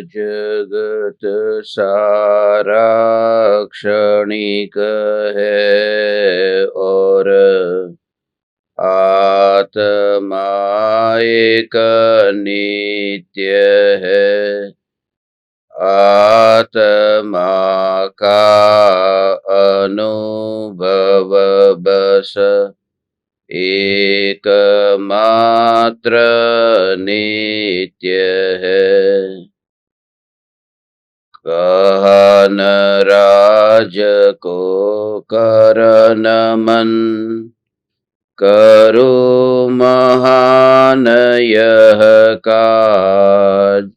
जगत सारा क्षणिक है और आत्मा एक नित्य है। आत्मा का अनुभव बस एकमात्र नित्य है। कहन राज को करन मन, करो महान यह काज।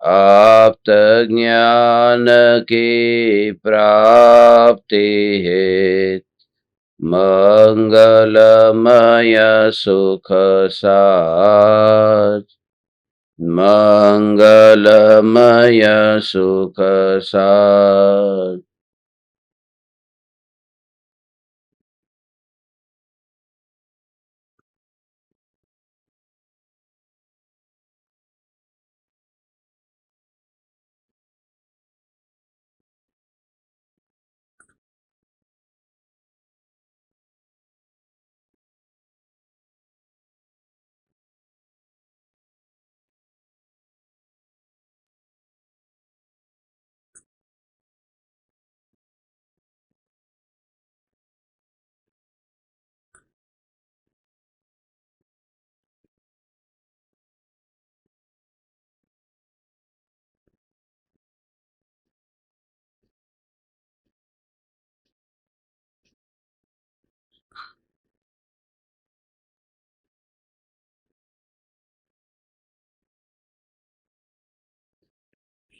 आप्त ज्ञान की प्राप्ति है, मंगलमय सुख साज। मंगलमय सुख साज।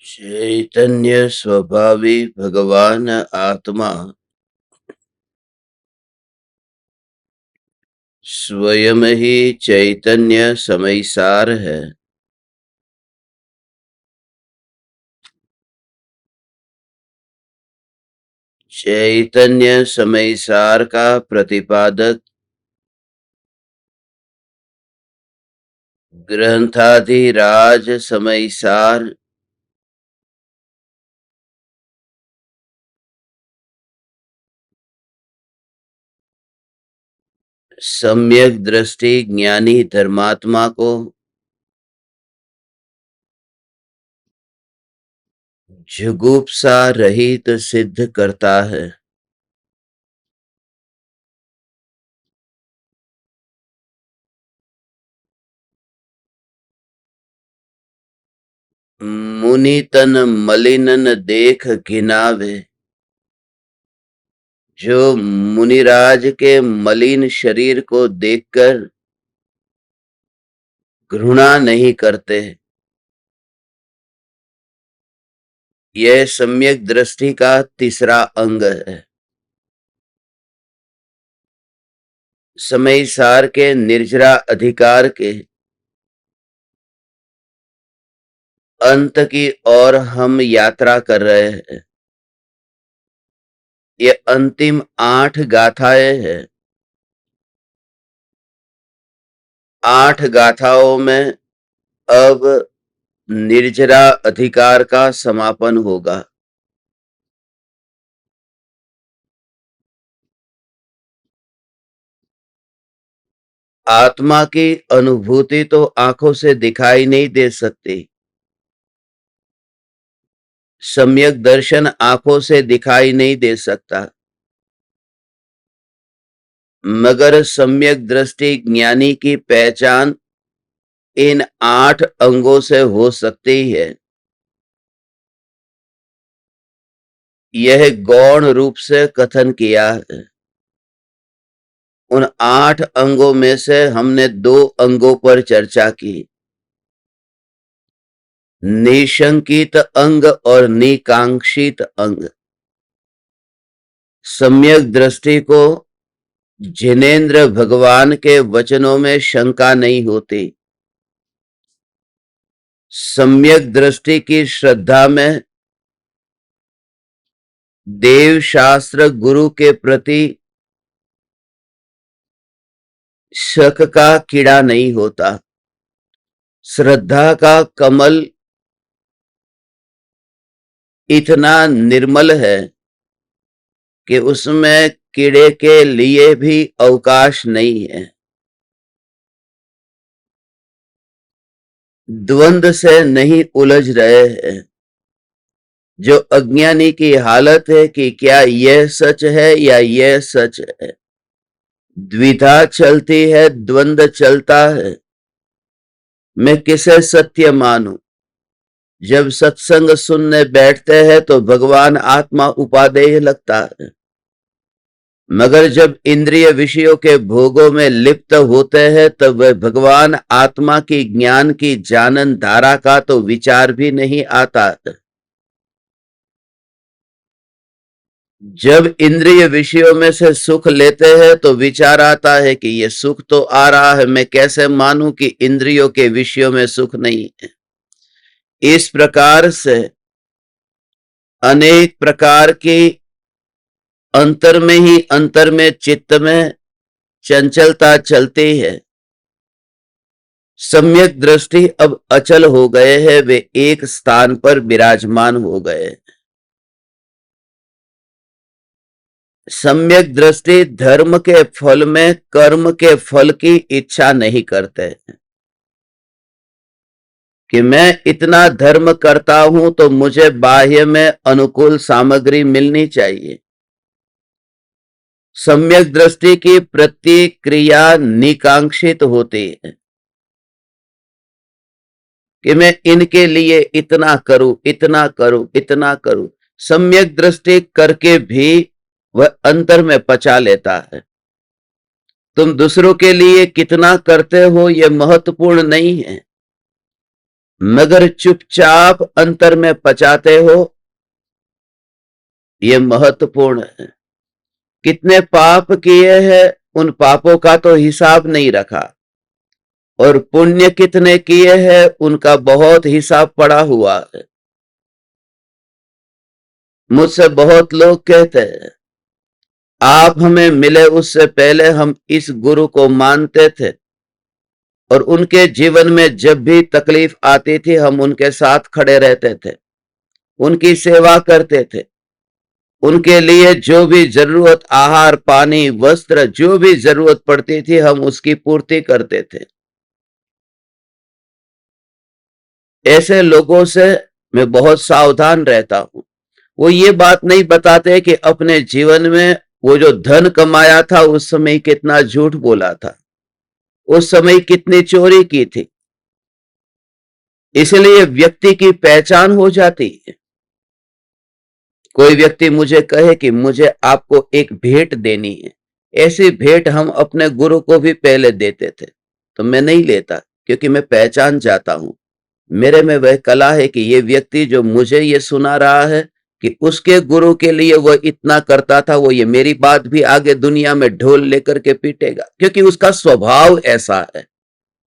चैतन्य स्वभावी भगवान आत्मा स्वयं ही चैतन्य समयसार है। चैतन्य समयसार का प्रतिपादक ग्रंथाधिराज समयसार सम्यक दृष्टि ज्ञानी धर्मात्मा को जुगुप्सा रहित सिद्ध करता है। मुनि तन मलिनन देख घिनावे। जो मुनिराज के मलिन शरीर को देखकर घृणा नहीं करते, यह सम्यक दृष्टि का तीसरा अंग है। समयसार के निर्जरा अधिकार के अंत की ओर हम यात्रा कर रहे हैं। ये अंतिम 8 गाथाएं हैं। 8 गाथाओं में अब निर्जरा अधिकार का समापन होगा। आत्मा की अनुभूति तो आंखों से दिखाई नहीं दे सकती। सम्यक दर्शन आंखों से दिखाई नहीं दे सकता, मगर सम्यक दृष्टि ज्ञानी की पहचान इन 8 अंगों से हो सकती है। यह गौण रूप से कथन किया है। उन 8 अंगों में से हमने 2 अंगों पर चर्चा की, निशंकित अंग और निकांक्षित अंग। सम्यक दृष्टि को जिनेंद्र भगवान के वचनों में शंका नहीं होती। सम्यक दृष्टि की श्रद्धा में देव शास्त्र गुरु के प्रति शक का कीड़ा नहीं होता। श्रद्धा का कमल इतना निर्मल है कि उसमें कीड़े के लिए भी अवकाश नहीं है। द्वंद से नहीं उलझ रहे हैं। जो अज्ञानी की हालत है कि क्या यह सच है या यह सच है, द्विधा चलती है, द्वंद चलता है। मैं किसे सत्य मानूं? जब सत्संग सुनने बैठते हैं तो भगवान आत्मा उपादेय लगता है, मगर जब इंद्रिय विषयों के भोगों में लिप्त होते हैं तब वह भगवान आत्मा की ज्ञान की जानन धारा का तो विचार भी नहीं आता। जब इंद्रिय विषयों में से सुख लेते हैं तो विचार आता है कि ये सुख तो आ रहा है, मैं कैसे मानूं कि इंद्रियों के विषयों में सुख नहीं है। इस प्रकार से अनेक प्रकार की अंतर में ही अंतर में चित्त में चंचलता चलती है। सम्यक दृष्टि अब अचल हो गए हैं, वे एक स्थान पर विराजमान हो गए। सम्यक दृष्टि धर्म के फल में कर्म के फल की इच्छा नहीं करते कि मैं इतना धर्म करता हूं तो मुझे बाह्य में अनुकूल सामग्री मिलनी चाहिए। सम्यक दृष्टि की प्रतिक्रिया निकांक्षित होती है कि मैं इनके लिए इतना करूं, इतना करूं, इतना करूं। सम्यक दृष्टि करके भी वह अंतर में पचा लेता है। तुम दूसरों के लिए कितना करते हो यह महत्वपूर्ण नहीं है, मगर चुपचाप अंतर में पचाते हो यह महत्वपूर्ण है। कितने पाप किए हैं उन पापों का तो हिसाब नहीं रखा, और पुण्य कितने किए हैं उनका बहुत हिसाब पड़ा हुआ है। मुझसे बहुत लोग कहते हैं आप हमें मिले उससे पहले हम इस गुरु को मानते थे, और उनके जीवन में जब भी तकलीफ आती थी हम उनके साथ खड़े रहते थे, उनकी सेवा करते थे, उनके लिए जो भी जरूरत, आहार पानी वस्त्र जो भी जरूरत पड़ती थी हम उसकी पूर्ति करते थे। ऐसे लोगों से मैं बहुत सावधान रहता हूं। वो ये बात नहीं बताते कि अपने जीवन में वो जो धन कमाया था उस समय कितना झूठ बोला था, उस समय कितनी चोरी की थी। इसलिए व्यक्ति की पहचान हो जाती है। कोई व्यक्ति मुझे कहे कि मुझे आपको एक भेंट देनी है, ऐसी भेंट हम अपने गुरु को भी पहले देते थे, तो मैं नहीं लेता, क्योंकि मैं पहचान जाता हूं। मेरे में वह कला है कि ये व्यक्ति जो मुझे ये सुना रहा है कि उसके गुरु के लिए वह इतना करता था, वो ये मेरी बात भी आगे दुनिया में ढोल लेकर के पीटेगा, क्योंकि उसका स्वभाव ऐसा है,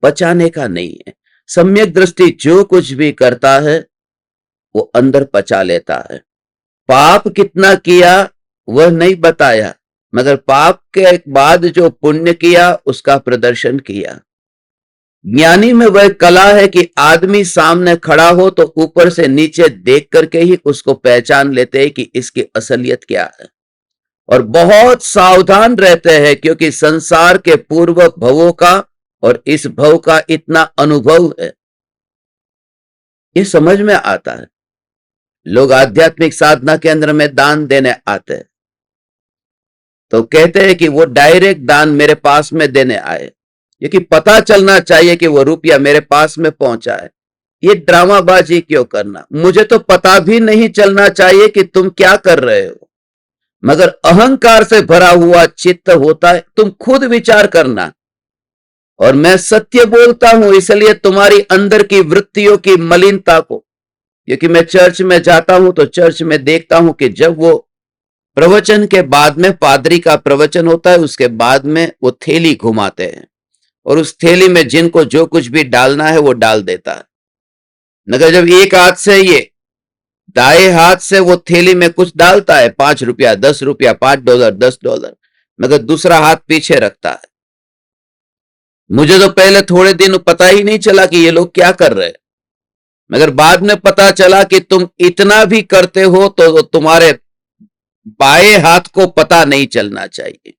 पचाने का नहीं है। सम्यक दृष्टि जो कुछ भी करता है वो अंदर पचा लेता है। पाप कितना किया वह नहीं बताया, मगर पाप के बाद जो पुण्य किया उसका प्रदर्शन किया। ज्ञानी में वह कला है कि आदमी सामने खड़ा हो तो ऊपर से नीचे देख करके ही उसको पहचान लेते हैं कि इसकी असलियत क्या है, और बहुत सावधान रहते हैं, क्योंकि संसार के पूर्व भवों का और इस भव का इतना अनुभव है, ये समझ में आता है। लोग आध्यात्मिक साधना केंद्र में दान देने आते हैं तो कहते हैं कि वो डायरेक्ट दान मेरे पास में देने आए, क्योंकि पता चलना चाहिए कि वो रुपया मेरे पास में पहुंचा है। ये ड्रामाबाजी क्यों करना? मुझे तो पता भी नहीं चलना चाहिए कि तुम क्या कर रहे हो, मगर अहंकार से भरा हुआ चित्त होता है। तुम खुद विचार करना, और मैं सत्य बोलता हूं इसलिए तुम्हारी अंदर की वृत्तियों की मलिनता को, क्योंकि मैं चर्च में जाता हूं तो चर्च में देखता हूं कि जब वो प्रवचन के बाद में, पादरी का प्रवचन होता है, उसके बाद में वो थैली घुमाते हैं और उस थैली में जिनको जो कुछ भी डालना है वो डाल देता है। मगर जब एक हाथ से, ये दाएं हाथ से वो थैली में कुछ डालता है, 5 रुपया, 10 रुपया, $5, $10, मगर दूसरा हाथ पीछे रखता है। मुझे तो पहले थोड़े दिन पता ही नहीं चला कि ये लोग क्या कर रहे हैं। मगर बाद में पता चला कि तुम इतना भी करते हो तो तुम्हारे बाएं हाथ को पता नहीं चलना चाहिए।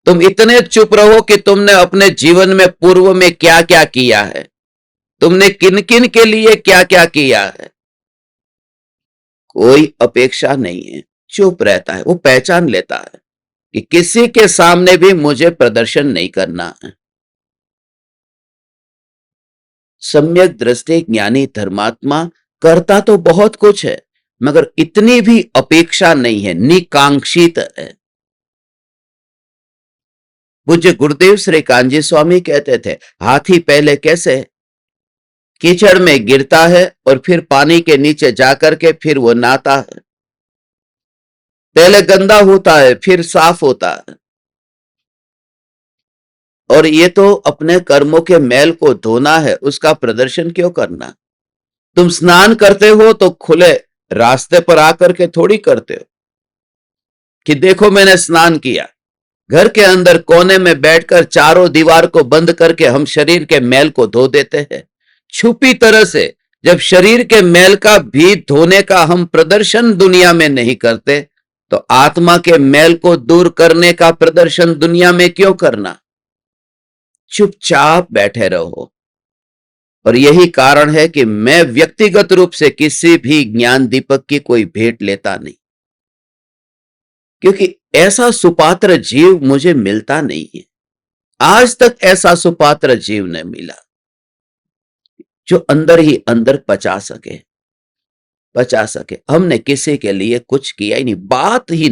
तुम इतने चुप रहो कि तुमने अपने जीवन में पूर्व में क्या क्या किया है, तुमने किन किन के लिए क्या क्या किया है। कोई अपेक्षा नहीं है, चुप रहता है। वो पहचान लेता है कि किसी के सामने भी मुझे प्रदर्शन नहीं करना है। सम्यक दृष्टि ज्ञानी धर्मात्मा करता तो बहुत कुछ है, मगर इतनी भी अपेक्षा नहीं है, निकांक्षित है। पूज्य गुरुदेव श्री कांजी स्वामी कहते थे, हाथी पहले कैसे कीचड़ में गिरता है और फिर पानी के नीचे जाकर के फिर वो नहाता है। पहले गंदा होता है फिर साफ होता है। और ये तो अपने कर्मों के मैल को धोना है, उसका प्रदर्शन क्यों करना। तुम स्नान करते हो तो खुले रास्ते पर आकर के थोड़ी करते हो कि देखो मैंने स्नान किया। घर के अंदर कोने में बैठकर चारों दीवार को बंद करके हम शरीर के मैल को धो देते हैं। छुपी तरह से जब शरीर के मैल का भी धोने का हम प्रदर्शन दुनिया में नहीं करते, तो आत्मा के मैल को दूर करने का प्रदर्शन दुनिया में क्यों करना। चुपचाप बैठे रहो। और यही कारण है कि मैं व्यक्तिगत रूप से किसी भी ज्ञान दीपक की कोई भेंट लेता नहीं, क्योंकि ऐसा सुपात्र जीव मुझे मिलता नहीं है। आज तक ऐसा सुपात्र जीव ने मिला जो अंदर ही अंदर पचा सके। हमने किसी के लिए कुछ किया ही नहीं, बात ही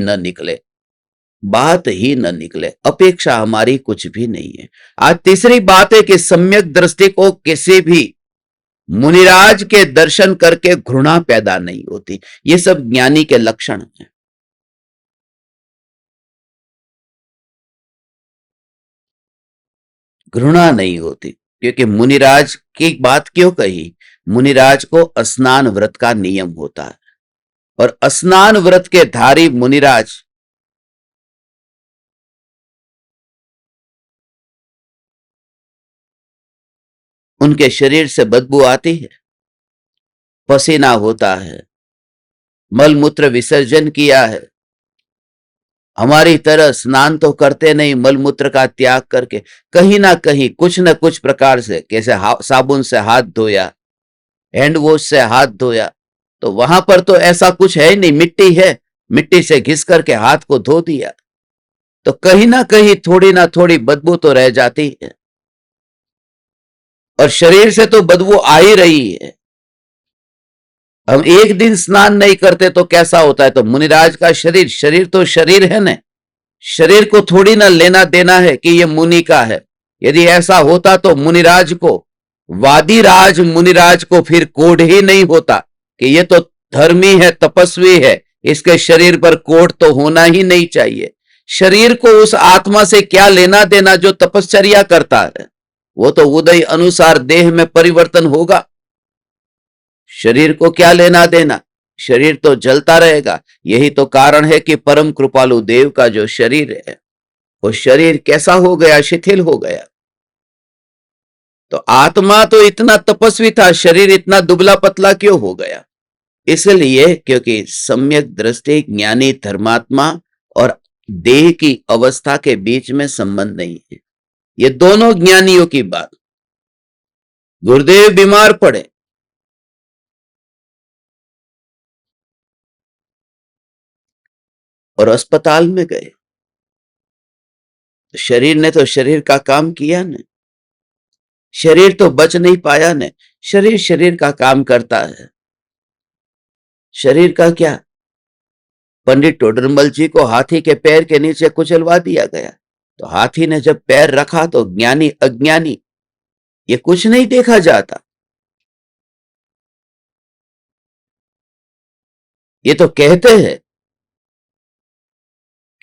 न निकले। अपेक्षा हमारी कुछ भी नहीं है। आज तीसरी बात है कि सम्यक दृष्टि को किसी भी मुनिराज के दर्शन करके घृणा पैदा नहीं होती। ये सब ज्ञानी के लक्षण हैं। घृणा नहीं होती, क्योंकि मुनिराज की बात क्यों कही। मुनिराज को स्नान व्रत का नियम होता है, और स्नान व्रत के धारी मुनिराज उनके शरीर से बदबू आती है, पसीना होता है, मल मूत्र विसर्जन किया है। हमारी तरह स्नान तो करते नहीं, मल मूत्र का त्याग करके कहीं ना कहीं कुछ न कुछ प्रकार से, कैसे साबुन से हाथ धोया, हैंड वॉश से हाथ धोया, तो वहां पर तो ऐसा कुछ है ही नहीं। मिट्टी है, मिट्टी से घिस करके हाथ को धो दिया, तो कहीं ना कहीं थोड़ी ना थोड़ी बदबू तो रह जाती है। और शरीर से तो बदबू आ ही रही है। हम एक दिन स्नान नहीं करते तो कैसा होता है। तो मुनिराज का शरीर तो शरीर है ना, शरीर को थोड़ी ना लेना देना है कि ये मुनि का है। यदि ऐसा होता तो मुनिराज को, वादीराज मुनिराज को फिर कोड ही नहीं होता कि ये तो धर्मी है, तपस्वी है, इसके शरीर पर कोड तो होना ही नहीं चाहिए। शरीर को उस आत्मा से क्या लेना देना जो तपश्चर्या करता है। वो तो उदय अनुसार देह में परिवर्तन होगा। शरीर को क्या लेना देना, शरीर तो जलता रहेगा। यही तो कारण है कि परम कृपालु देव का जो शरीर है, वो शरीर कैसा हो गया, शिथिल हो गया। तो आत्मा तो इतना तपस्वी था, शरीर इतना दुबला पतला क्यों हो गया। इसलिए क्योंकि सम्यक दृष्टि ज्ञानी धर्मात्मा और देह की अवस्था के बीच में संबंध नहीं है। ये दोनों ज्ञानियों की बात। गुरुदेव बीमार पड़े, और अस्पताल में गए, तो शरीर ने तो शरीर का काम किया न, शरीर तो बच नहीं पाया न। शरीर का काम करता है। शरीर का क्या, पंडित टोडरमल जी को हाथी के पैर के नीचे कुचलवा दिया गया, तो हाथी ने जब पैर रखा तो ज्ञानी अज्ञानी ये कुछ नहीं देखा जाता। ये तो कहते हैं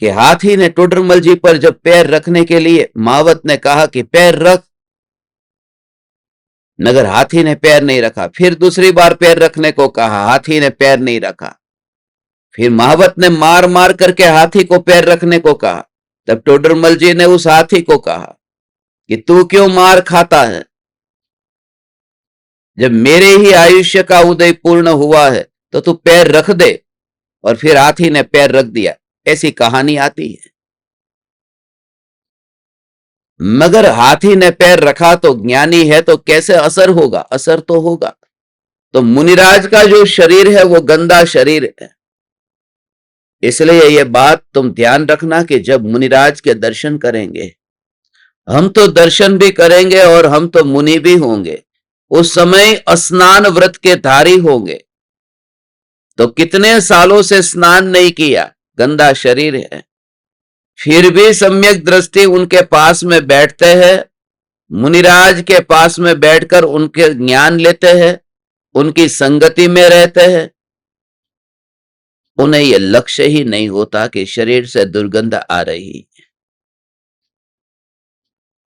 कि हाथी ने टोडरमल जी पर जब पैर रखने के लिए महावत ने कहा कि पैर रख, मगर हाथी ने पैर नहीं रखा। फिर दूसरी बार पैर रखने को कहा, हाथी ने पैर नहीं रखा। फिर महावत ने मार मार करके हाथी को पैर रखने को कहा। तब टोडरमल जी ने उस हाथी को कहा कि तू क्यों मार खाता है, जब मेरे ही आयुष्य का उदय पूर्ण हुआ है तो तू पैर रख दे। और फिर हाथी ने पैर रख दिया, ऐसी कहानी आती है। मगर हाथी ने पैर रखा तो ज्ञानी है, तो कैसे असर होगा? असर तो होगा। तो मुनिराज का जो शरीर है वो गंदा शरीर है। इसलिए ये बात तुम ध्यान रखना कि जब मुनिराज के दर्शन करेंगे, हम तो दर्शन भी करेंगे और हम तो मुनि भी होंगे, उस समय स्नान व्रत के धारी होंगे। तो कितने सालों से स्नान नहीं किया, गंदा शरीर है, फिर भी सम्यक दृष्टि उनके पास में बैठते हैं, मुनिराज के पास में बैठकर उनके ज्ञान लेते हैं, उनकी संगति में रहते हैं। उन्हें यह लक्ष्य ही नहीं होता कि शरीर से दुर्गंध आ रही है।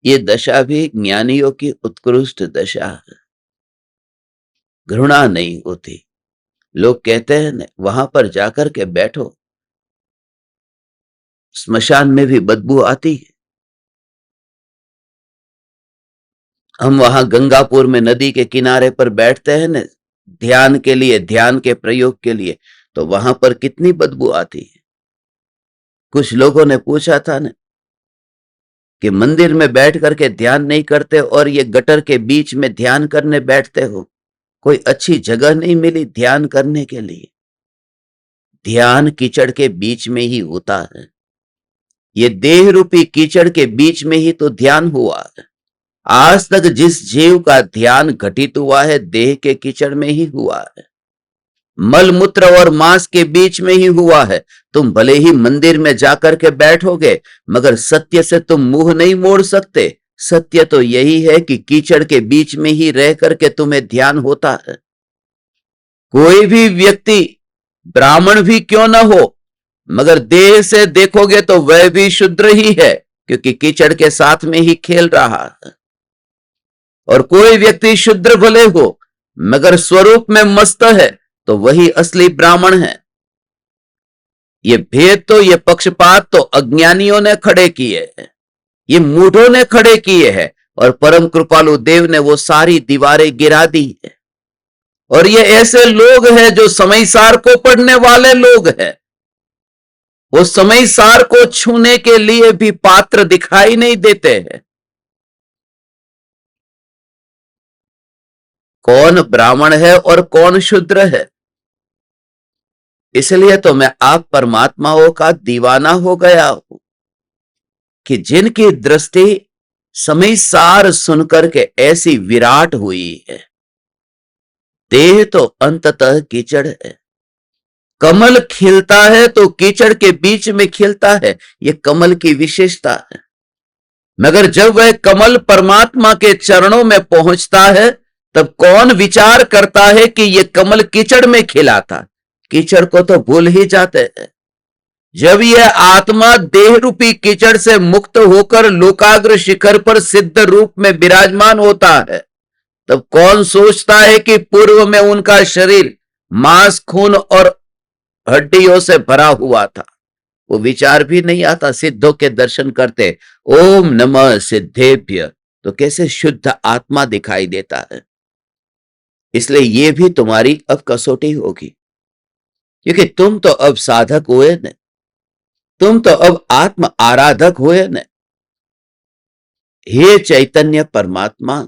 ये दशा भी ज्ञानियों की उत्कृष्ट दशा है। घृणा नहीं होती। लोग कहते हैं न, वहां पर जाकर के बैठो, स्मशान में भी बदबू आती है। हम वहां गंगापुर में नदी के किनारे पर बैठते हैं न, ध्यान के लिए, ध्यान के प्रयोग के लिए, तो वहां पर कितनी बदबू आती है। कुछ लोगों ने पूछा था न कि मंदिर में बैठ करके ध्यान नहीं करते और ये गटर के बीच में ध्यान करने बैठते हो, कोई अच्छी जगह नहीं मिली ध्यान करने के लिए। ध्यान कीचड़ के बीच में ही होता है। ये देह रूपी कीचड़ के बीच में ही तो ध्यान हुआ है। आज तक जिस जीव का ध्यान घटित हुआ है, देह के कीचड़ में ही हुआ है, मल मूत्र और मांस के बीच में ही हुआ है। तुम भले ही मंदिर में जाकर के बैठोगे, मगर सत्य से तुम मुंह नहीं मोड़ सकते। सत्य तो यही है कि कीचड़ के बीच में ही रह करके तुम्हें ध्यान होता है। कोई भी व्यक्ति, ब्राह्मण भी क्यों ना हो, मगर देह से देखोगे तो वह भी शूद्र ही है, क्योंकि कीचड़ के साथ में ही खेल रहा है। और कोई व्यक्ति शूद्र भले हो, मगर स्वरूप में मस्त है, तो वही असली ब्राह्मण है। ये भेद तो, ये पक्षपात तो अज्ञानियों ने खड़े किए हैं, ये मूढ़ों ने खड़े किए हैं, और परम कृपालु देव ने वो सारी दीवारें गिरा दी है। और ये ऐसे लोग हैं जो समय सार को पढ़ने वाले लोग हैं, वो समय सार को छूने के लिए भी पात्र दिखाई नहीं देते हैं। कौन ब्राह्मण है और कौन शूद्र है? इसलिए तो मैं आप परमात्माओं का दीवाना हो गया हूं कि जिनकी दृष्टि समय सार सुनकर के ऐसी विराट हुई है। देह तो अंततः कीचड़ है। कमल खिलता है तो कीचड़ के बीच में खिलता है, यह कमल की विशेषता है। मगर जब वह कमल परमात्मा के चरणों में पहुंचता है, तब कौन विचार करता है कि यह कमल कीचड़ में खिला था? कीचड़ को तो भूल ही जाते हैं। जब यह आत्मा देह रूपी कीचड़ से मुक्त होकर लोकाग्र शिखर पर सिद्ध रूप में विराजमान होता है, तब कौन सोचता है कि पूर्व में उनका शरीर मांस, खून और हड्डियों से भरा हुआ था? वो विचार भी नहीं आता। सिद्धों के दर्शन करते, ओम नमः सिद्धेभ्य, तो कैसे शुद्ध आत्मा दिखाई देता है। इसलिए ये भी तुम्हारी अब कसौटी होगी, क्योंकि तुम तो अब साधक हुए न, तुम तो अब आत्म आराधक हुए न। हे चैतन्य परमात्मा,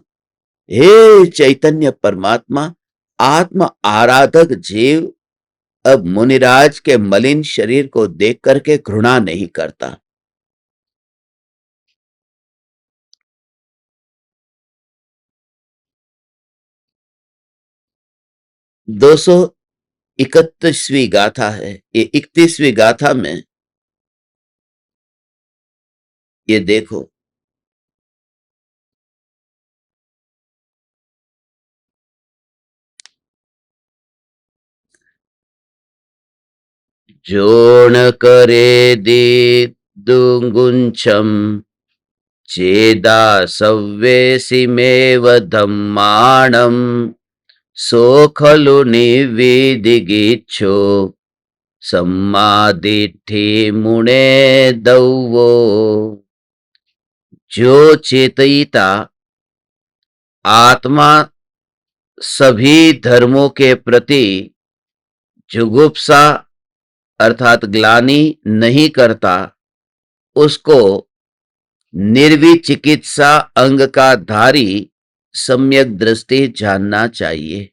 हे चैतन्य परमात्मा, आत्म आराधक जीव अब मुनिराज के मलिन शरीर को देख करके घृणा नहीं करता। दो सौ 31वीं गाथा है। ये 31वीं गाथा में ये देखो, जोण करे दुंगुंचम चेदा सव्येसिमेव धम्माणम सो खलु निविदिगिच्छो सम्मादिठि मुने दौवो। जो चेतयिता आत्मा सभी धर्मों के प्रति जुगुप्सा अर्थात ग्लानि नहीं करता, उसको निर्विचिकित्सा अंग का धारी सम्यक दृष्टि जानना चाहिए।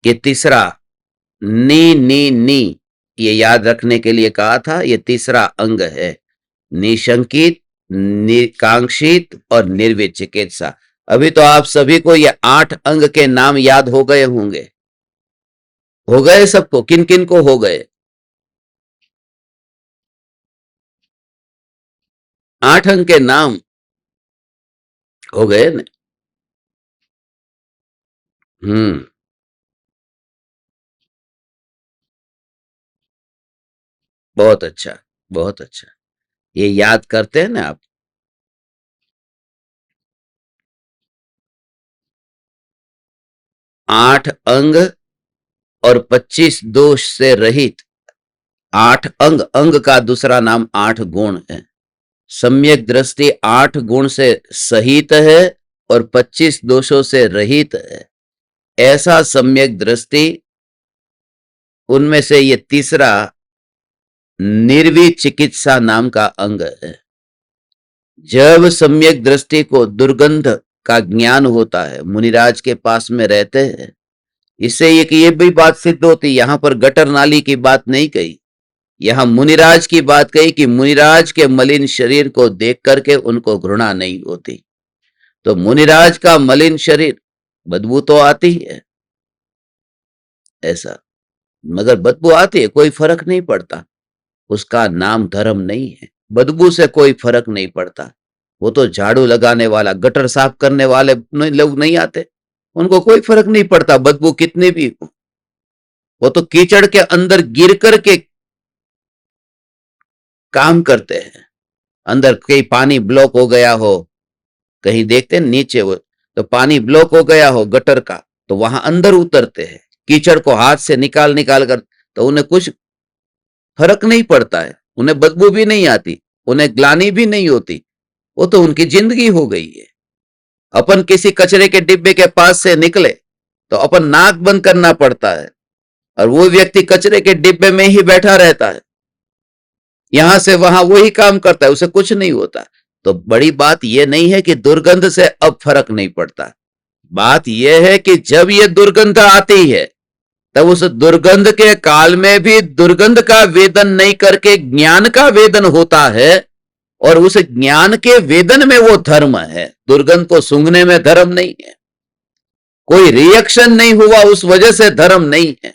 ये तीसरा नी नी नी, ये याद रखने के लिए कहा था, ये तीसरा अंग है। निशंकित, निकांक्षित और निर्विचिकित्सा। अभी तो आप सभी को ये 8 अंग के नाम याद हो गए होंगे। हो गए सबको? किन किन को हो गए? 8 अंग के नाम हो गए न? हम्म। बहुत अच्छा, बहुत अच्छा। ये याद करते हैं ना आप? 8 अंग और 25 दोष से रहित। 8 अंग, अंग का दूसरा नाम 8 गुण है। सम्यक दृष्टि 8 गुण से सहित है और 25 दोषों से रहित है। ऐसा सम्यक दृष्टि, उनमें से ये तीसरा निर्विचिकित्सा नाम का अंग है। जब सम्यक दृष्टि को दुर्गंध का ज्ञान होता है, मुनिराज के पास में रहते हैं, इससे ये भी बात सिद्ध होती। यहां पर गटर नाली की बात नहीं कही, यहां मुनिराज की बात कही कि मुनिराज के मलिन शरीर को देख करके उनको घृणा नहीं होती। तो मुनिराज का मलिन शरीर, बदबू तो आती है ऐसा, मगर बदबू आती है, कोई फर्क नहीं पड़ता। उसका नाम धर्म नहीं है। बदबू से कोई फर्क नहीं पड़ता। वो तो झाड़ू लगाने वाला, गटर साफ करने वाले लोग नहीं आते, उनको कोई फर्क नहीं पड़ता बदबू कितनी भी हो। वो तो कीचड़ के अंदर गिर करके काम करते हैं। अंदर कहीं पानी ब्लॉक हो गया हो, कहीं देखते हैं नीचे वो, तो पानी ब्लॉक हो गया हो गटर का, तो वहां अंदर उतरते हैं, कीचड़ को हाथ से निकाल निकाल कर। तो उन्हें कुछ फर्क नहीं पड़ता है, उन्हें बदबू भी नहीं आती, उन्हें ग्लानि भी नहीं होती। वो तो उनकी जिंदगी हो गई है। अपन किसी कचरे के डिब्बे के पास से निकले तो अपन नाक बंद करना पड़ता है, और वो व्यक्ति कचरे के डिब्बे में ही बैठा रहता है, यहां से वहां वही काम करता है, उसे कुछ नहीं होता। तो बड़ी बात यह नहीं है कि दुर्गंध से अब फर्क नहीं पड़ता। बात यह है कि जब ये दुर्गंध आती है, तब उस दुर्गंध के काल में भी दुर्गंध का वेदन नहीं करके ज्ञान का वेदन होता है, और उस ज्ञान के वेदन में वो धर्म है। दुर्गंध को सूंघने में धर्म नहीं है, कोई रिएक्शन नहीं हुआ उस वजह से धर्म नहीं है।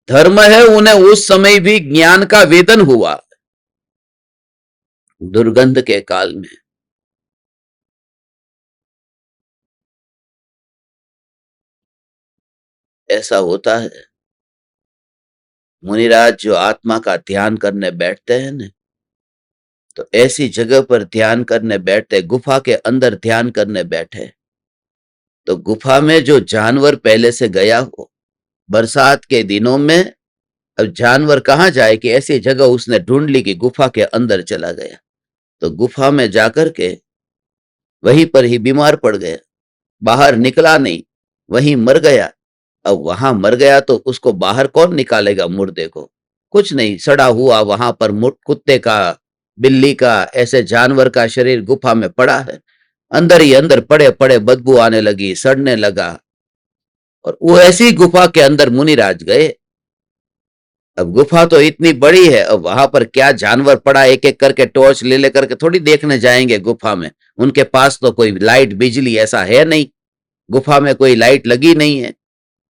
धर्म है उन्हें उस समय भी ज्ञान का वेदन हुआ, दुर्गंध के काल में। ऐसा होता है। मुनिराज जो आत्मा का ध्यान करने बैठते हैं ना, तो ऐसी जगह पर ध्यान करने बैठते, गुफा के अंदर ध्यान करने बैठे, तो गुफा में जो जानवर पहले से गया हो, बरसात के दिनों में अब जानवर कहाँ जाए, कि ऐसी जगह उसने ढूंढ ली कि गुफा के अंदर चला गया। तो गुफा में जाकर के वहीं पर ही बीमार पड़ गया, बाहर निकला नहीं, वहीं मर गया। अब वहां मर गया तो उसको बाहर कौन निकालेगा मुर्दे को? कुछ नहीं, सड़ा हुआ वहां पर कुत्ते का, बिल्ली का, ऐसे जानवर का शरीर गुफा में पड़ा है। अंदर ही अंदर पड़े पड़े बदबू आने लगी, सड़ने लगा। और वो ऐसी गुफा के अंदर मुनिराज गए। अब गुफा तो इतनी बड़ी है, अब वहां पर क्या जानवर पड़ा, एक एक करके टॉर्च ले लेकर के थोड़ी देखने जाएंगे गुफा में। उनके पास तो कोई लाइट बिजली ऐसा है नहीं, गुफा में कोई लाइट लगी नहीं है।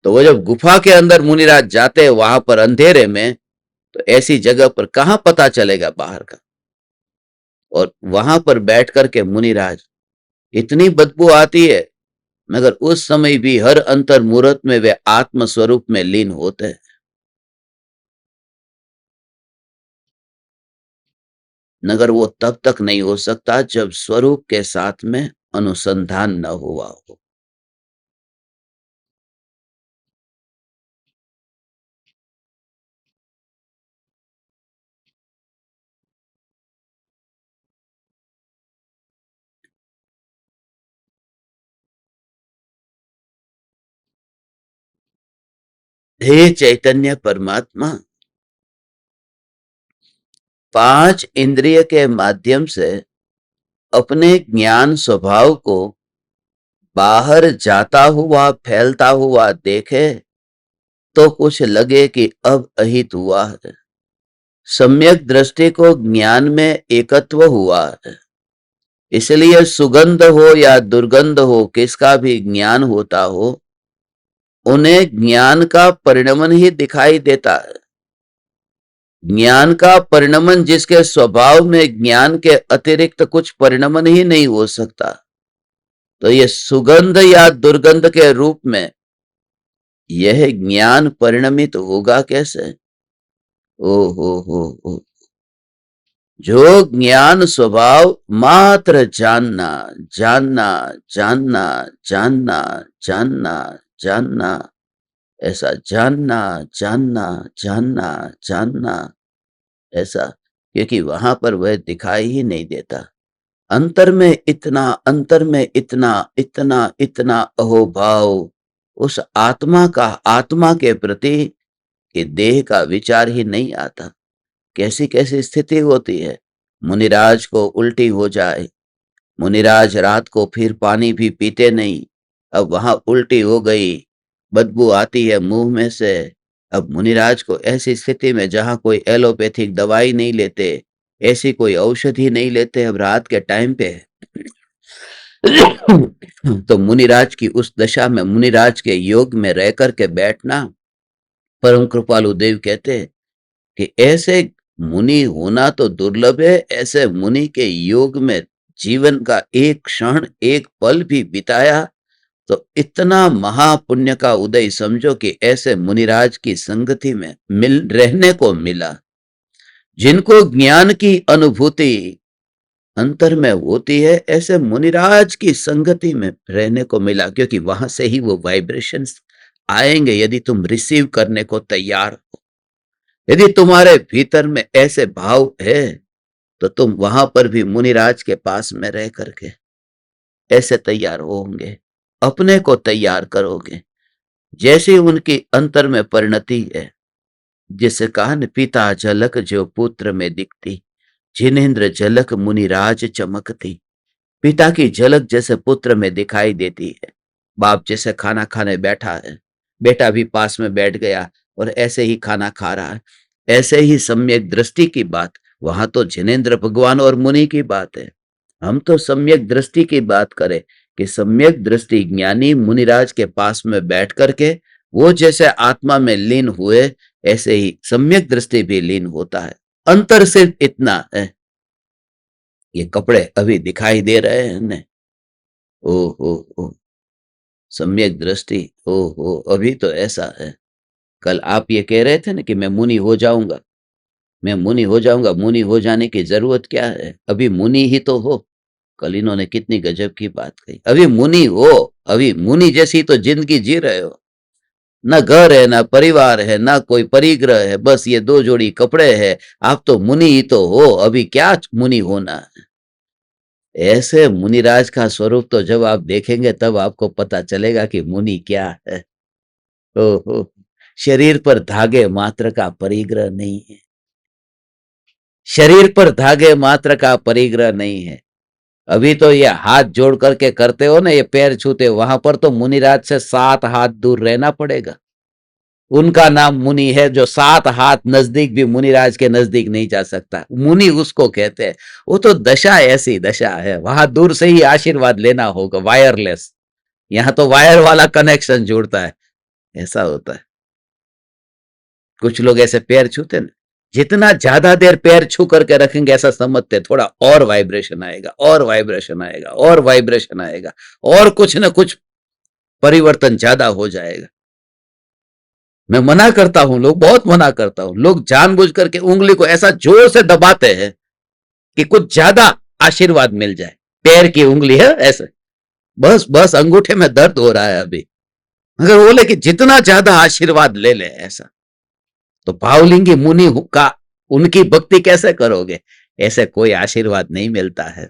तो वो जब गुफा के अंदर मुनिराज जाते हैं वहां पर अंधेरे में, तो ऐसी जगह पर कहां पता चलेगा बाहर का। और वहां पर बैठ करके मुनिराज, इतनी बदबू आती है, मगर उस समय भी हर अंतर मुहूर्त में वे आत्म स्वरूप में लीन होते हैं। मगर वो तब तक नहीं हो सकता जब स्वरूप के साथ में अनुसंधान न हुआ हो। हे चैतन्य परमात्मा, 5 इंद्रिय के माध्यम से अपने ज्ञान स्वभाव को बाहर जाता हुआ फैलता हुआ देखे तो कुछ लगे कि अब अहित हुआ है। सम्यक दृष्टि को ज्ञान में एकत्व हुआ है। इसलिए सुगंध हो या दुर्गंध हो, किसका भी ज्ञान होता हो, उन्हें ज्ञान का परिणमन ही दिखाई देता है। ज्ञान का परिणमन जिसके स्वभाव में ज्ञान के अतिरिक्त कुछ परिणमन ही नहीं हो सकता, तो ये सुगंध या दुर्गंध के रूप में यह ज्ञान परिणमित होगा कैसे? ओ हो। जो ज्ञान स्वभाव मात्र जानना जानना जानना जानना जानना जानना, ऐसा जानना जानना जानना जानना ऐसा, क्योंकि वहां पर वह दिखाई ही नहीं देता। अंतर में इतना, अंतर में इतना इतना इतना अहोभाव उस आत्मा का, आत्मा के प्रति कि देह का विचार ही नहीं आता। कैसी कैसी स्थिति होती है। मुनिराज को उल्टी हो जाए, मुनिराज रात को फिर पानी भी पीते नहीं, अब वहां उल्टी हो गई, बदबू आती है मुंह में से। अब मुनिराज को ऐसी स्थिति में जहां कोई एलोपैथिक दवाई नहीं लेते, ऐसी कोई औषधि नहीं लेते, अब रात के टाइम पे तो मुनिराज की उस दशा में, मुनिराज के योग में रह करके बैठना, परम कृपालु देव कहते हैं कि ऐसे मुनि होना तो दुर्लभ है। ऐसे मुनि के योग में जीवन का एक क्षण, एक पल भी बिताया तो इतना महापुण्य का उदय समझो कि ऐसे मुनिराज की संगति में मिल रहने को मिला। जिनको ज्ञान की अनुभूति अंतर में होती है, ऐसे मुनिराज की संगति में रहने को मिला, क्योंकि वहां से ही वो वाइब्रेशंस आएंगे यदि तुम रिसीव करने को तैयार हो। यदि तुम्हारे भीतर में ऐसे भाव है तो तुम वहां पर भी मुनिराज के पास में रह करके ऐसे तैयार होंगे, अपने को तैयार करोगे। जैसी उनकी अंतर में परिणति है, जिसे कहा न, पिता झलक जो पुत्र में दिखती, जिनेन्द्र झलक मुनिराज चमकती। पिता की झलक जैसे पुत्र में दिखाई देती है। बाप जैसे खाना खाने बैठा है, बेटा भी पास में बैठ गया और ऐसे ही खाना खा रहा है। ऐसे ही सम्यक दृष्टि की बात, वहां तो जिनेन्द्र भगवान और मुनि की बात है। हम तो सम्यक दृष्टि की बात करें कि सम्यक दृष्टि ज्ञानी मुनिराज के पास में बैठ करके वो जैसे आत्मा में लीन हुए, ऐसे ही सम्यक दृष्टि भी लीन होता है। अंतर सिर्फ इतना है, ये कपड़े अभी दिखाई दे रहे हैं ना, ओ ओ सम्यक दृष्टि, ओ अभी तो ऐसा है। कल आप ये कह रहे थे ना कि मैं मुनि हो जाऊंगा, मैं मुनि हो जाऊंगा। मुनि हो जाने की जरूरत क्या है, अभी मुनि ही तो हो। कल इन्होंने कितनी गजब की बात कही, अभी मुनि हो, अभी मुनि जैसी तो जिंदगी जी रहे हो। ना घर है, ना परिवार है, ना कोई परिग्रह है, बस ये 2 जोड़ी कपड़े हैं। आप तो मुनि ही तो हो, अभी क्या मुनि होना है। ऐसे मुनिराज का स्वरूप तो जब आप देखेंगे तब आपको पता चलेगा कि मुनि क्या है। ओहो, शरीर पर धागे मात्र का परिग्रह नहीं है, शरीर पर धागे मात्र का परिग्रह नहीं है। अभी तो ये हाथ जोड़ करके करते हो ना, ये पैर छूते हो, वहां पर तो मुनिराज से 7 हाथ दूर रहना पड़ेगा। उनका नाम मुनि है, जो 7 हाथ नजदीक भी मुनिराज के नजदीक नहीं जा सकता, मुनि उसको कहते हैं। वो तो दशा ऐसी दशा है, वहां दूर से ही आशीर्वाद लेना होगा, वायरलेस। यहाँ तो वायर वाला कनेक्शन जुड़ता है, ऐसा होता है। कुछ लोग ऐसे पैर छूते ना, जितना ज्यादा देर पैर छू करके रखेंगे ऐसा समझते थोड़ा और वाइब्रेशन आएगा, और वाइब्रेशन आएगा, और वाइब्रेशन आएगा, और कुछ ना कुछ परिवर्तन ज्यादा हो जाएगा। मैं मना करता हूं, लोग बहुत मना करता हूं, लोग जानबूझ करके उंगली को ऐसा जोर से दबाते हैं कि कुछ ज्यादा आशीर्वाद मिल जाए। पैर की उंगली है ऐसे, बस बस अंगूठे में दर्द हो रहा है अभी, मगर बोले कि जितना ज्यादा आशीर्वाद ले ले ऐसा। तो भावलिंगी मुनि का उनकी भक्ति कैसे करोगे, ऐसे कोई आशीर्वाद नहीं मिलता है,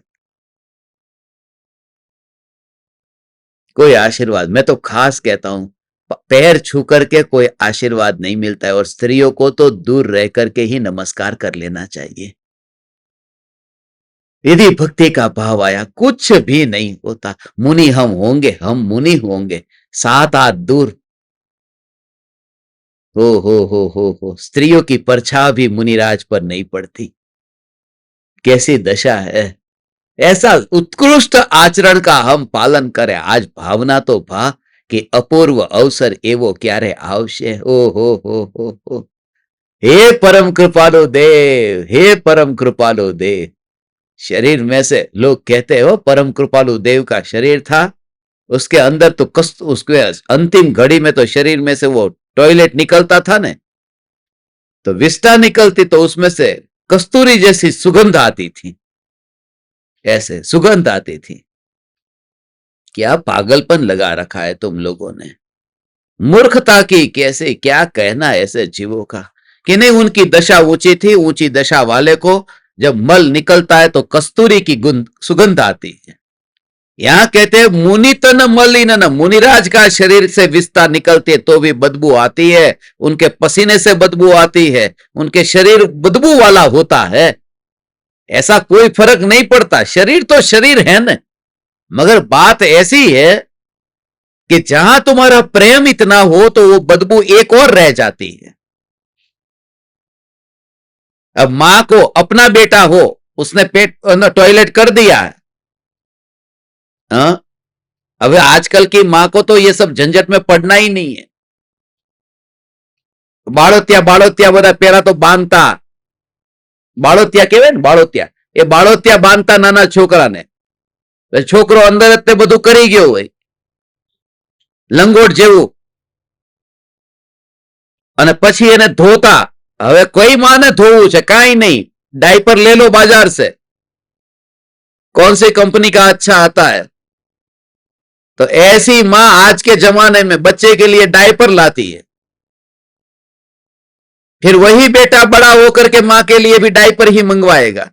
कोई आशीर्वाद। मैं तो खास कहता हूं पैर छू करके कोई आशीर्वाद नहीं मिलता है, और स्त्रियों को तो दूर रह करके ही नमस्कार कर लेना चाहिए। यदि भक्ति का भाव आया कुछ भी नहीं होता। मुनि हम मुनि होंगे, 7 हाथ दूर। हो, स्त्रियों की परछाई भी मुनिराज पर नहीं पड़ती। कैसी दशा है। ऐसा उत्कृष्ट आचरण का हम पालन करें। आज भावना तो भा कि अपूर्व अवसर एवो क्यारे आवशे। ओ हो। हे परम कृपालु देव, हे परम कृपालु देव। शरीर में से लोग कहते हो परम कृपालु देव का शरीर था, उसके अंदर तो उसके अंतिम घड़ी में तो शरीर में से वो टॉयलेट निकलता था ने, तो विष्ठा निकलती तो उसमें से कस्तूरी जैसी सुगंध आती थी। ऐसे सुगंध आती थी। क्या पागलपन लगा रखा है तुम लोगों ने। मूर्खता की कैसे क्या कहना ऐसे जीवों का कि नहीं, उनकी दशा ऊंची थी। ऊंची दशा वाले को जब मल निकलता है तो कस्तूरी की सुगंध आती है। यहां कहते हैं मुनि तन मलिन न, मुनिराज का शरीर से विस्ता निकलती है तो भी बदबू आती है, उनके पसीने से बदबू आती है, उनके शरीर बदबू वाला होता है। ऐसा कोई फर्क नहीं पड़ता, शरीर तो शरीर है ना। मगर बात ऐसी है कि जहां तुम्हारा प्रेम इतना हो तो वो बदबू एक और रह जाती है। अब मां को अपना बेटा हो, उसने पेट टॉयलेट कर दिया है, हाँ? अब आजकल की मां को तो ये सब झंझट में पड़ना ही नहीं है। बाड़ोतिया બધા પેરા તો બાંધતા, બાળોતિયા કહેવાય ને, બાળોતિયા, એ બાળોતિયા બાંધતા નાના છોકરાને, છોકરો અંદર જ તે બધું કરી ગયો હોય લંગોટ જેવું, અને પછી એને ધોતા। હવે કોઈ માને ધોવું છે? કાઈ नहीं, डायपर ले लो बाजार से, कौन सी कंपनी का अच्छा आता है। तो ऐसी मां आज के जमाने में बच्चे के लिए डायपर लाती है, फिर वही बेटा बड़ा होकर के मां के लिए भी डायपर ही मंगवाएगा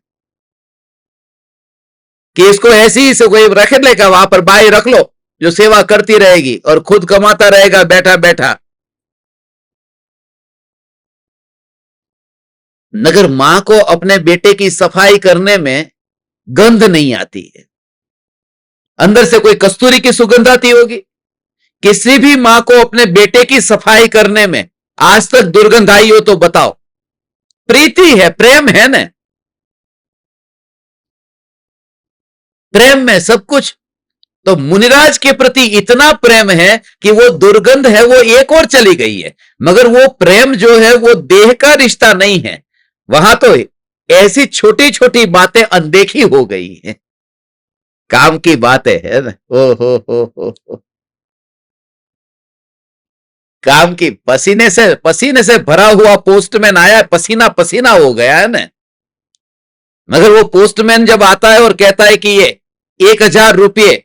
कि इसको ऐसी ही से कोई रख लेगा, वहां पर बाई रख लो जो सेवा करती रहेगी और खुद कमाता रहेगा बैठा बैठा। मगर मां को अपने बेटे की सफाई करने में गंध नहीं आती है, अंदर से कोई कस्तूरी की सुगंध आती होगी। किसी भी मां को अपने बेटे की सफाई करने में आज तक दुर्गंध आई हो तो बताओ। प्रीति है, प्रेम है ना, प्रेम में सब कुछ। तो मुनिराज के प्रति इतना प्रेम है कि वो दुर्गंध है वो एक और चली गई है, मगर वो प्रेम जो है वो देह का रिश्ता नहीं है। वहां तो ऐसी छोटी छोटी बातें अनदेखी हो गई हैं, काम की बातें है ना। ओ हो। काम की, पसीने से भरा हुआ पोस्टमैन आया, पसीना पसीना हो गया है ना। मगर वो पोस्टमैन जब आता है और कहता है कि ये 1000 रुपये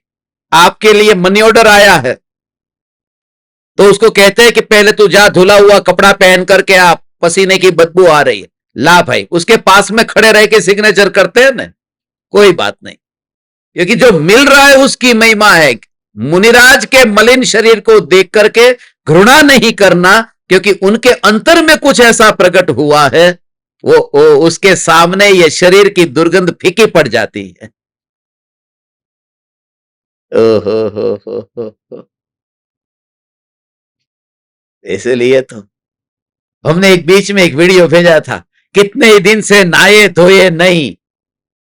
आपके लिए मनी ऑर्डर आया है, तो उसको कहते हैं कि पहले तू जा, धुला हुआ कपड़ा पहन करके आप, पसीने की बदबू आ रही है। ला भाई, उसके पास में खड़े रह के सिग्नेचर करते हैं ना, कोई बात नहीं, क्योंकि जो मिल रहा है उसकी महिमा है। मुनिराज के मलिन शरीर को देख करके घृणा नहीं करना, क्योंकि उनके अंतर में कुछ ऐसा प्रकट हुआ है, वो उसके सामने ये शरीर की दुर्गंध फीकी पड़ जाती है। हो। इसलिए तो हमने एक बीच में एक वीडियो भेजा था, कितने दिन से नहाए धोए नहीं,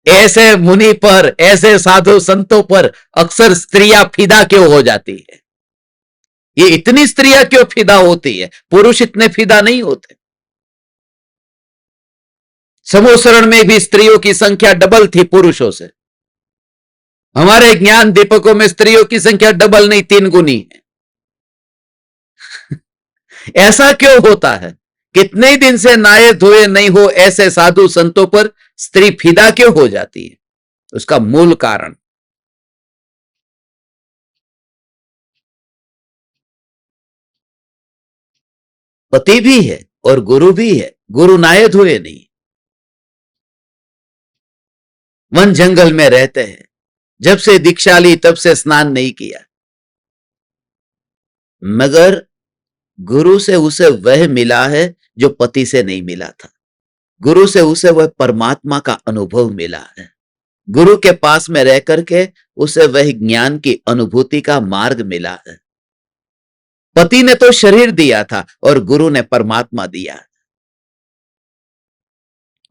ऐसे मुनि पर, ऐसे साधु संतों पर अक्सर स्त्रियां फिदा क्यों हो जाती है। ये इतनी स्त्रियां क्यों फिदा होती है, पुरुष इतने फिदा नहीं होते। समूसरण में भी स्त्रियों की संख्या डबल थी पुरुषों से, हमारे ज्ञान दीपकों में स्त्रियों की संख्या डबल नहीं 3 गुनी है। ऐसा क्यों होता है? कितने दिन से नहाए धोए नहीं हो ऐसे साधु संतों पर स्त्री फिदा क्यों हो जाती है? उसका मूल कारण पति भी है और गुरु भी है। गुरु नहाए धोए नहीं, वन जंगल में रहते हैं, जब से दीक्षा ली तब से स्नान नहीं किया। मगर गुरु से उसे वह मिला है जो पति से नहीं मिला था। गुरु से उसे वह परमात्मा का अनुभव मिला है। गुरु के पास में रह करके उसे वह ज्ञान की अनुभूति का मार्ग मिला है। पति ने तो शरीर दिया था और गुरु ने परमात्मा दिया।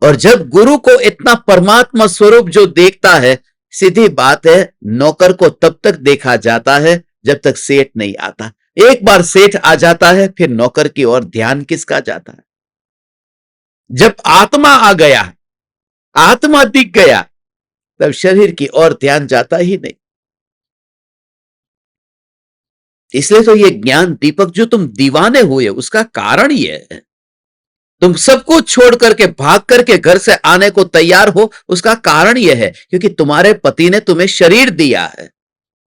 और जब गुरु को इतना परमात्मा स्वरूप जो देखता है, सीधी बात है, नौकर को तब तक देखा जाता है जब तक सेठ नहीं आता। एक बार सेठ आ जाता है फिर नौकर की ओर ध्यान किसका जाता है? जब आत्मा आ गया, आत्मा दिख गया, तब शरीर की ओर ध्यान जाता ही नहीं। इसलिए तो ये ज्ञान दीपक जो तुम दीवाने हुए उसका कारण यह है। तुम सब कुछ छोड़ करके भाग करके घर से आने को तैयार हो, उसका कारण यह है क्योंकि तुम्हारे पति ने तुम्हें शरीर दिया है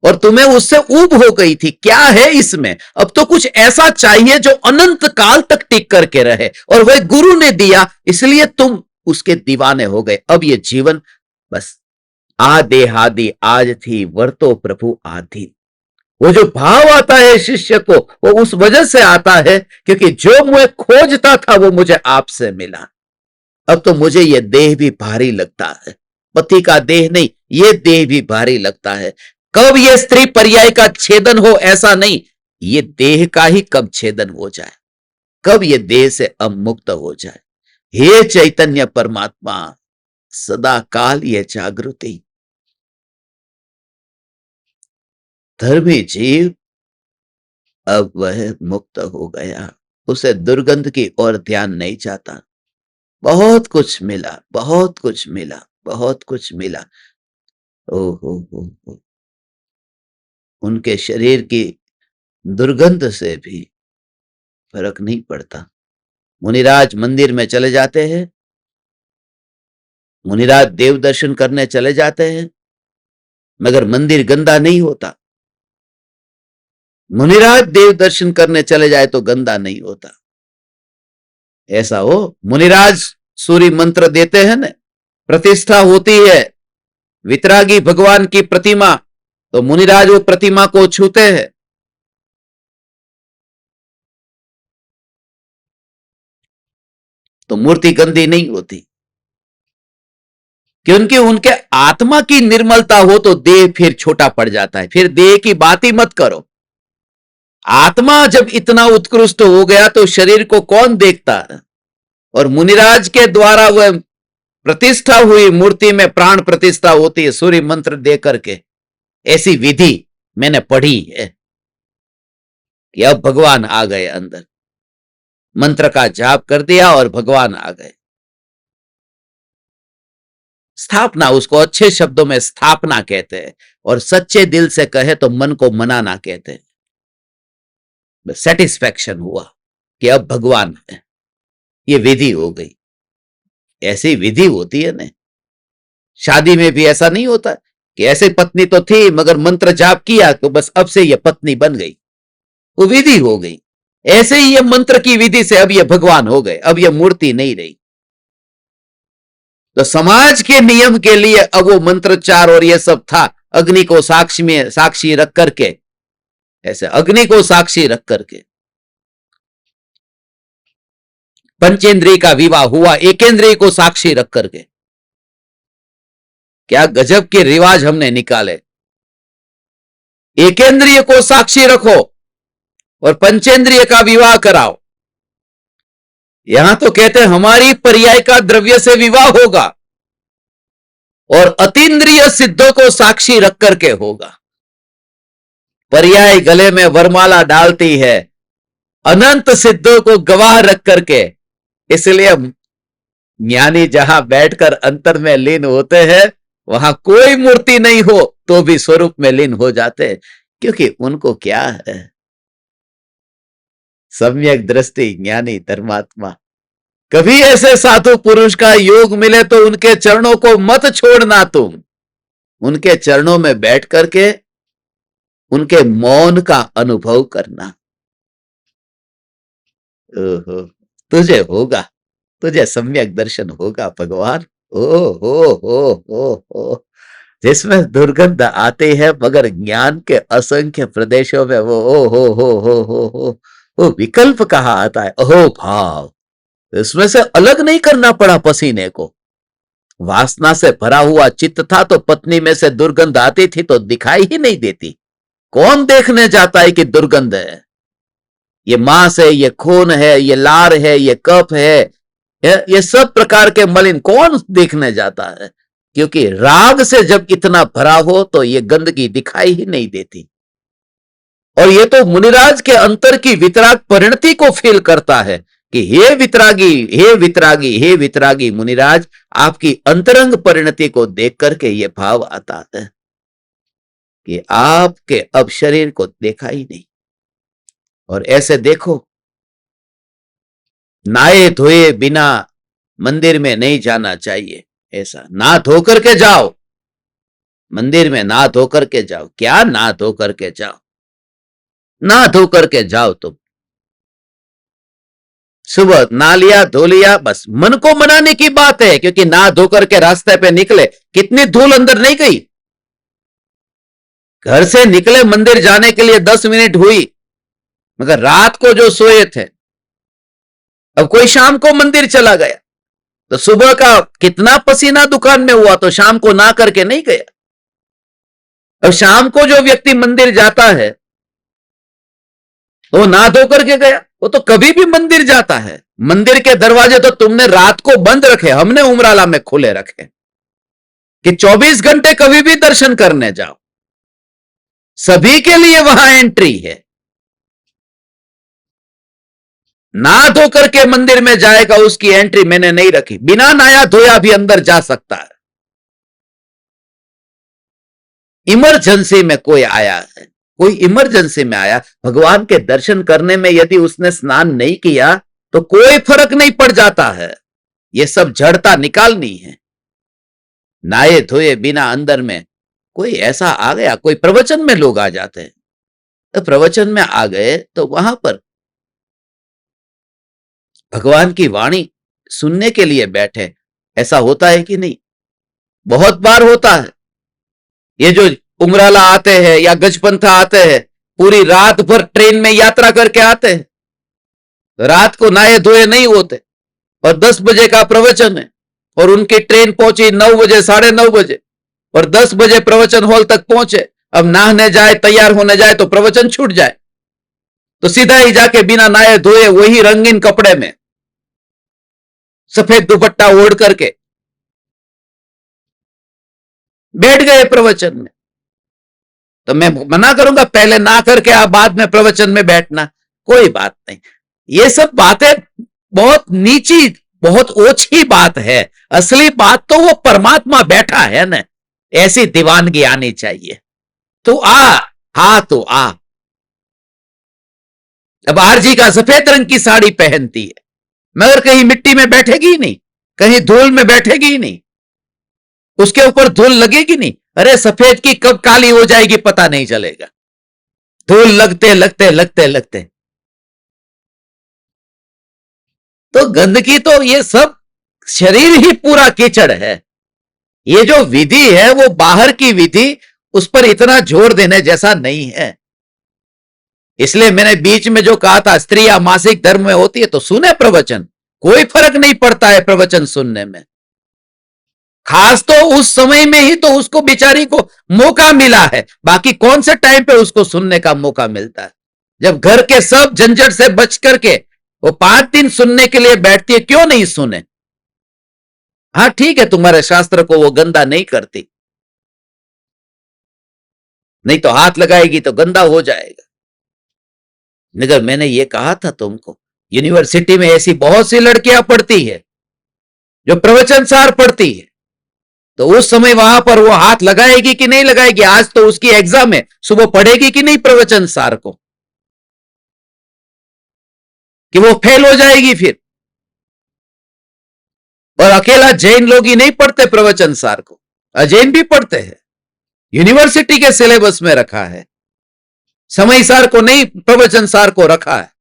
और तुम्हें उससे ऊब हो गई थी। क्या है इसमें? अब तो कुछ ऐसा चाहिए जो अनंत काल तक टिक करके रहे, और वह गुरु ने दिया, इसलिए तुम उसके दीवाने हो गए। अब ये जीवन बस आदेहादि आज थी वर्तो प्रभु आधीन। वो जो भाव आता है शिष्य को, वो उस वजह से आता है क्योंकि जो मैं खोजता था वो मुझे आपसे मिला। अब तो मुझे ये देह भी भारी लगता है, पति का देह नहीं, ये देह भी भारी लगता है। कब ये स्त्री पर्याय का छेदन हो ऐसा नहीं, ये देह का ही कब छेदन हो जाए, कब ये देह से अब मुक्त हो जाए। हे चैतन्य परमात्मा, सदा काल ये जागृति। धर्मी जीव अब वह मुक्त हो गया, उसे दुर्गंध की ओर ध्यान नहीं जाता। बहुत कुछ मिला, बहुत कुछ मिला, बहुत कुछ मिला। ओ हो, उनके शरीर की दुर्गंध से भी फर्क नहीं पड़ता। मुनिराज मंदिर में चले जाते हैं, मुनिराज देव दर्शन करने चले जाते हैं, मगर मंदिर गंदा नहीं होता। मुनिराज देव दर्शन करने चले जाए तो गंदा नहीं होता। ऐसा हो, मुनिराज सूर्य मंत्र देते हैं ना, प्रतिष्ठा होती है वितरागी भगवान की प्रतिमा, तो मुनिराज वो प्रतिमा को छूते हैं। तो मूर्ति गंदी नहीं होती, क्योंकि उनके आत्मा की निर्मलता हो तो देह फिर छोटा पड़ जाता है। फिर देह की बात ही मत करो। आत्मा जब इतना उत्कृष्ट हो गया तो शरीर को कौन देखता है? और मुनिराज के द्वारा वह प्रतिष्ठा हुई मूर्ति में प्राण प्रतिष्ठा होती है सूर्य मंत्र दे करके। ऐसी विधि मैंने पढ़ी है कि अब भगवान आ गए अंदर, मंत्र का जाप कर दिया और भगवान आ गए। स्थापना, उसको अच्छे शब्दों में स्थापना कहते हैं, और सच्चे दिल से कहे तो मन को मनाना कहते हैं। सेटिस्फैक्शन हुआ कि अब भगवान है, ये विधि हो गई। ऐसी विधि होती है ना, शादी में भी ऐसा नहीं होता कि ऐसे पत्नी तो थी मगर मंत्र जाप किया तो बस अब से ये पत्नी बन गई, वो विधि हो गई। ऐसे ही ये मंत्र की विधि से अब ये भगवान हो गए, अब ये मूर्ति नहीं रही। तो समाज के नियम के लिए अब वो मंत्रोच्चार और ये सब था, अग्नि को साक्षी रख करके, ऐसे अग्नि को साक्षी रख करके पंचेंद्रिय का विवाह हुआ, एकेंद्रिय को साक्षी रख करके। क्या गजब के रिवाज हमने निकाले। एकेंद्रिय को साक्षी रखो और पंचेंद्रिय का विवाह कराओ। यहां तो कहते हैं हमारी पर्याय का द्रव्य से विवाह होगा और अतीन्द्रिय सिद्धों को साक्षी रख करके होगा। पर्याय गले में वरमाला डालती है अनंत सिद्धों को गवाह रख करके। इसलिए ज्ञानी जहां बैठकर अंतर में लीन होते हैं, वहां कोई मूर्ति नहीं हो तो भी स्वरूप में लीन हो जाते हैं, क्योंकि उनको क्या है, सम्यक दृष्टि ज्ञानी धर्मात्मा। कभी ऐसे साधु पुरुष का योग मिले तो उनके चरणों को मत छोड़ना, तुम उनके चरणों में बैठ करके उनके मौन का अनुभव करना। ओहो, तुझे होगा, तुझे सम्यक दर्शन होगा भगवान। ओ हो, जिसमें दुर्गंध आती है मगर ज्ञान के असंख्य प्रदेशों में वो ओ हो वो विकल्प कहाँ आता है? ओहो भाव, इसमें से अलग नहीं करना पड़ा पसीने को। वासना से भरा हुआ चित्त था तो पत्नी में से दुर्गंध आती थी तो दिखाई ही नहीं देती। कौन देखने जाता है कि दुर्गंध है? ये मांस है, ये खून है, ये लार है, ये कफ है, ये सब प्रकार के मलिन कौन देखने जाता है? क्योंकि राग से जब इतना भरा हो तो ये गंदगी दिखाई ही नहीं देती। और ये तो मुनिराज के अंतर की वितराग परिणति को फील करता है कि हे वितरागी, हे वितरागी, हे वितरागी मुनिराज, आपकी अंतरंग परिणति को देख करके ये भाव आता है कि आपके अब शरीर को देखा ही नहीं। और ऐसे देखो, नहाए धोए बिना मंदिर में नहीं जाना चाहिए। ऐसा ना धो करके जाओ, मंदिर में ना धो करके जाओ। क्या ना धो करके जाओ? ना धो करके जाओ तुम। सुबह ना लिया, धो लिया, बस मन को मनाने की बात है, क्योंकि ना धो करके रास्ते पे निकले, कितनी धूल अंदर नहीं गई। घर से निकले मंदिर जाने के लिए 10 मिनट हुई, मगर रात को जो सोए थे, अब कोई शाम को मंदिर चला गया तो सुबह का कितना पसीना दुकान में हुआ, तो शाम को ना करके नहीं गया। अब शाम को जो व्यक्ति मंदिर जाता है वो ना धो करके गया, वो तो कभी भी मंदिर जाता है। मंदिर के दरवाजे तो तुमने रात को बंद रखे, हमने उमराला में खुले रखे कि 24 घंटे कभी भी दर्शन करने जाओ, सभी के लिए वहां एंट्री है। ना धो करके मंदिर में जाएगा उसकी एंट्री मैंने नहीं रखी। बिना नहाया धोया भी अंदर जा सकता है। इमरजेंसी में कोई आया है, कोई इमरजेंसी में आया, भगवान के दर्शन करने में यदि उसने स्नान नहीं किया तो कोई फर्क नहीं पड़ जाता है। ये सब जड़ता निकालनी है। नहाए धोए बिना अंदर में कोई ऐसा आ गया, कोई प्रवचन में लोग आ जाते हैं, तो प्रवचन में आ गए तो वहां पर भगवान की वाणी सुनने के लिए बैठे, ऐसा होता है कि नहीं? बहुत बार होता है। ये जो उमराला आते हैं या गजपंथा आते हैं, पूरी रात भर ट्रेन में यात्रा करके आते हैं, रात को नहाए धोए नहीं होते, और 10 बजे का प्रवचन है और उनकी ट्रेन पहुंची 9 बजे, 9:30 और 10 बजे प्रवचन हॉल तक पहुंचे। अब नहाने जाए, तैयार होने जाए तो प्रवचन छूट जाए, तो सीधा ही जाके बिना नहाए धोए वही रंगीन कपड़े में, सफेद दुपट्टा ओढ़ करके बैठ गए प्रवचन में। तो मैं मना करूंगा पहले ना करके आप बाद में प्रवचन में बैठना? कोई बात नहीं। ये सब बातें बहुत नीची, बहुत ओछी बात है। असली बात तो वो परमात्मा बैठा है ना, ऐसी दीवानगी आनी चाहिए। तो आ, हा तो आ। अब आरजी का सफेद रंग की साड़ी पहनती है, मगर कहीं मिट्टी में बैठेगी ही नहीं, कहीं धूल में बैठेगी ही नहीं, उसके ऊपर धूल लगेगी नहीं। अरे सफेद की कब काली हो जाएगी पता नहीं चलेगा, धूल लगते लगते लगते लगते। तो गंदगी तो ये सब शरीर ही पूरा कीचड़ है। ये जो विधि है वो बाहर की विधि, उस पर इतना जोर देने जैसा नहीं है। इसलिए मैंने बीच में जो कहा था, स्त्रियां मासिक धर्म में होती है तो सुने प्रवचन, कोई फर्क नहीं पड़ता है प्रवचन सुनने में। खास तो उस समय में ही तो उसको बेचारी को मौका मिला है, बाकी कौन से टाइम पे उसको सुनने का मौका मिलता है? जब घर के सब झंझट से बच करके वो 5 दिन सुनने के लिए बैठती है, क्यों नहीं सुने? हाँ ठीक है, तुम्हारे शास्त्र को वो गंदा नहीं करती, नहीं तो हाथ लगाएगी तो गंदा हो जाएगा। मगर मैंने ये कहा था तुमको, यूनिवर्सिटी में ऐसी बहुत सी लड़कियां पढ़ती है जो प्रवचन सार पढ़ती है, तो उस समय वहां पर वो हाथ लगाएगी कि नहीं लगाएगी? आज तो उसकी एग्जाम है, सुबह पढ़ेगी कि नहीं प्रवचन सार को, कि वो फेल हो जाएगी फिर? और अकेला जैन लोग ही नहीं पढ़ते प्रवचन सार को, अजैन भी पढ़ते हैं, यूनिवर्सिटी के सिलेबस में रखा है। समय सार को नहीं, प्रवचन सार को रखा है।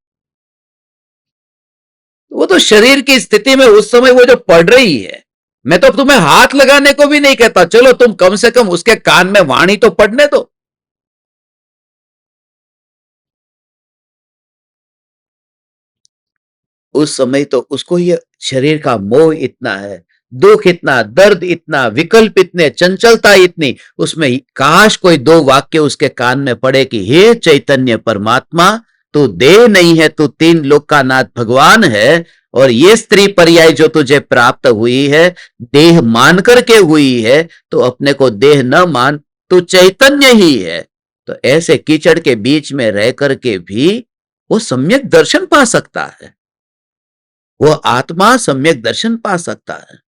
वो तो शरीर की स्थिति में उस समय वो जो पढ़ रही है, मैं तो तुम्हें हाथ लगाने को भी नहीं कहता, चलो तुम कम से कम उसके कान में वाणी तो पढ़ने दो। उस समय तो उसको ये शरीर का मोह इतना है, दुख इतना, दर्द इतना, विकल्प इतने, चंचलता इतनी, उसमें काश कोई दो वाक्य उसके कान में पड़े कि हे चैतन्य परमात्मा, तू देह नहीं है, तू तीन लोक का नाथ भगवान है, और ये स्त्री पर्याय जो तुझे प्राप्त हुई है देह मान करके हुई है, तो अपने को देह न मान, तू चैतन्य ही है। तो ऐसे कीचड़ के बीच में रह करके भी वो सम्यक दर्शन पा सकता है, वो आत्मा सम्यक दर्शन पा सकता है।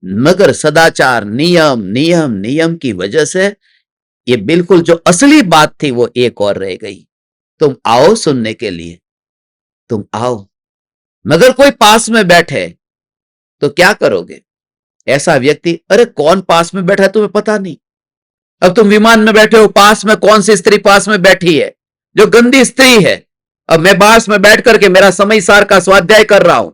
मगर सदाचार, नियम नियम नियम की वजह से ये बिल्कुल जो असली बात थी वो एक और रह गई। तुम आओ सुनने के लिए, तुम आओ, मगर कोई पास में बैठे तो क्या करोगे? ऐसा व्यक्ति, अरे कौन पास में बैठा है तुम्हें पता नहीं। अब तुम विमान में बैठे हो, पास में कौन सी स्त्री पास में बैठी है? जो गंदी स्त्री है। अब मैं पास में बैठ करके मेरा समय सार का स्वाध्याय कर रहा हूं,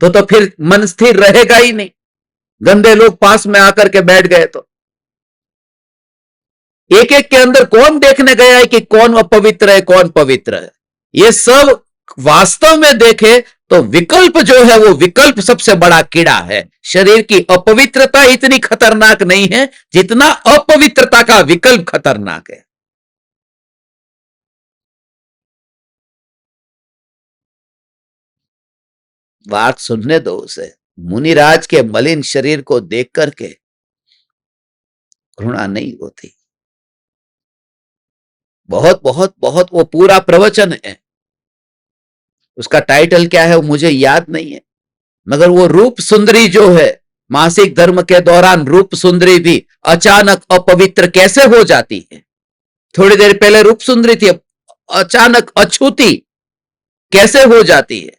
तो फिर मन स्थिर रहेगा ही नहीं। गंदे लोग पास में आकर के बैठ गए तो एक एक के अंदर कौन देखने गया है कि कौन अपवित्र है कौन पवित्र है? ये सब वास्तव में देखे तो विकल्प जो है वो विकल्प सबसे बड़ा कीड़ा है। शरीर की अपवित्रता इतनी खतरनाक नहीं है जितना अपवित्रता का विकल्प खतरनाक है। बात सुनने दो उसे। मुनिराज के मलिन शरीर को देख करके घृणा नहीं होती। बहुत बहुत बहुत वो पूरा प्रवचन है, उसका टाइटल क्या है वो मुझे याद नहीं है, मगर वो रूप सुंदरी जो है, मासिक धर्म के दौरान रूप सुंदरी भी अचानक अपवित्र कैसे हो जाती है? थोड़ी देर पहले रूप सुंदरी थी, अचानक अछूती कैसे हो जाती है?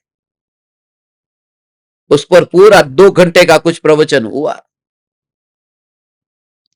उस पर पूरा 2 घंटे का कुछ प्रवचन हुआ।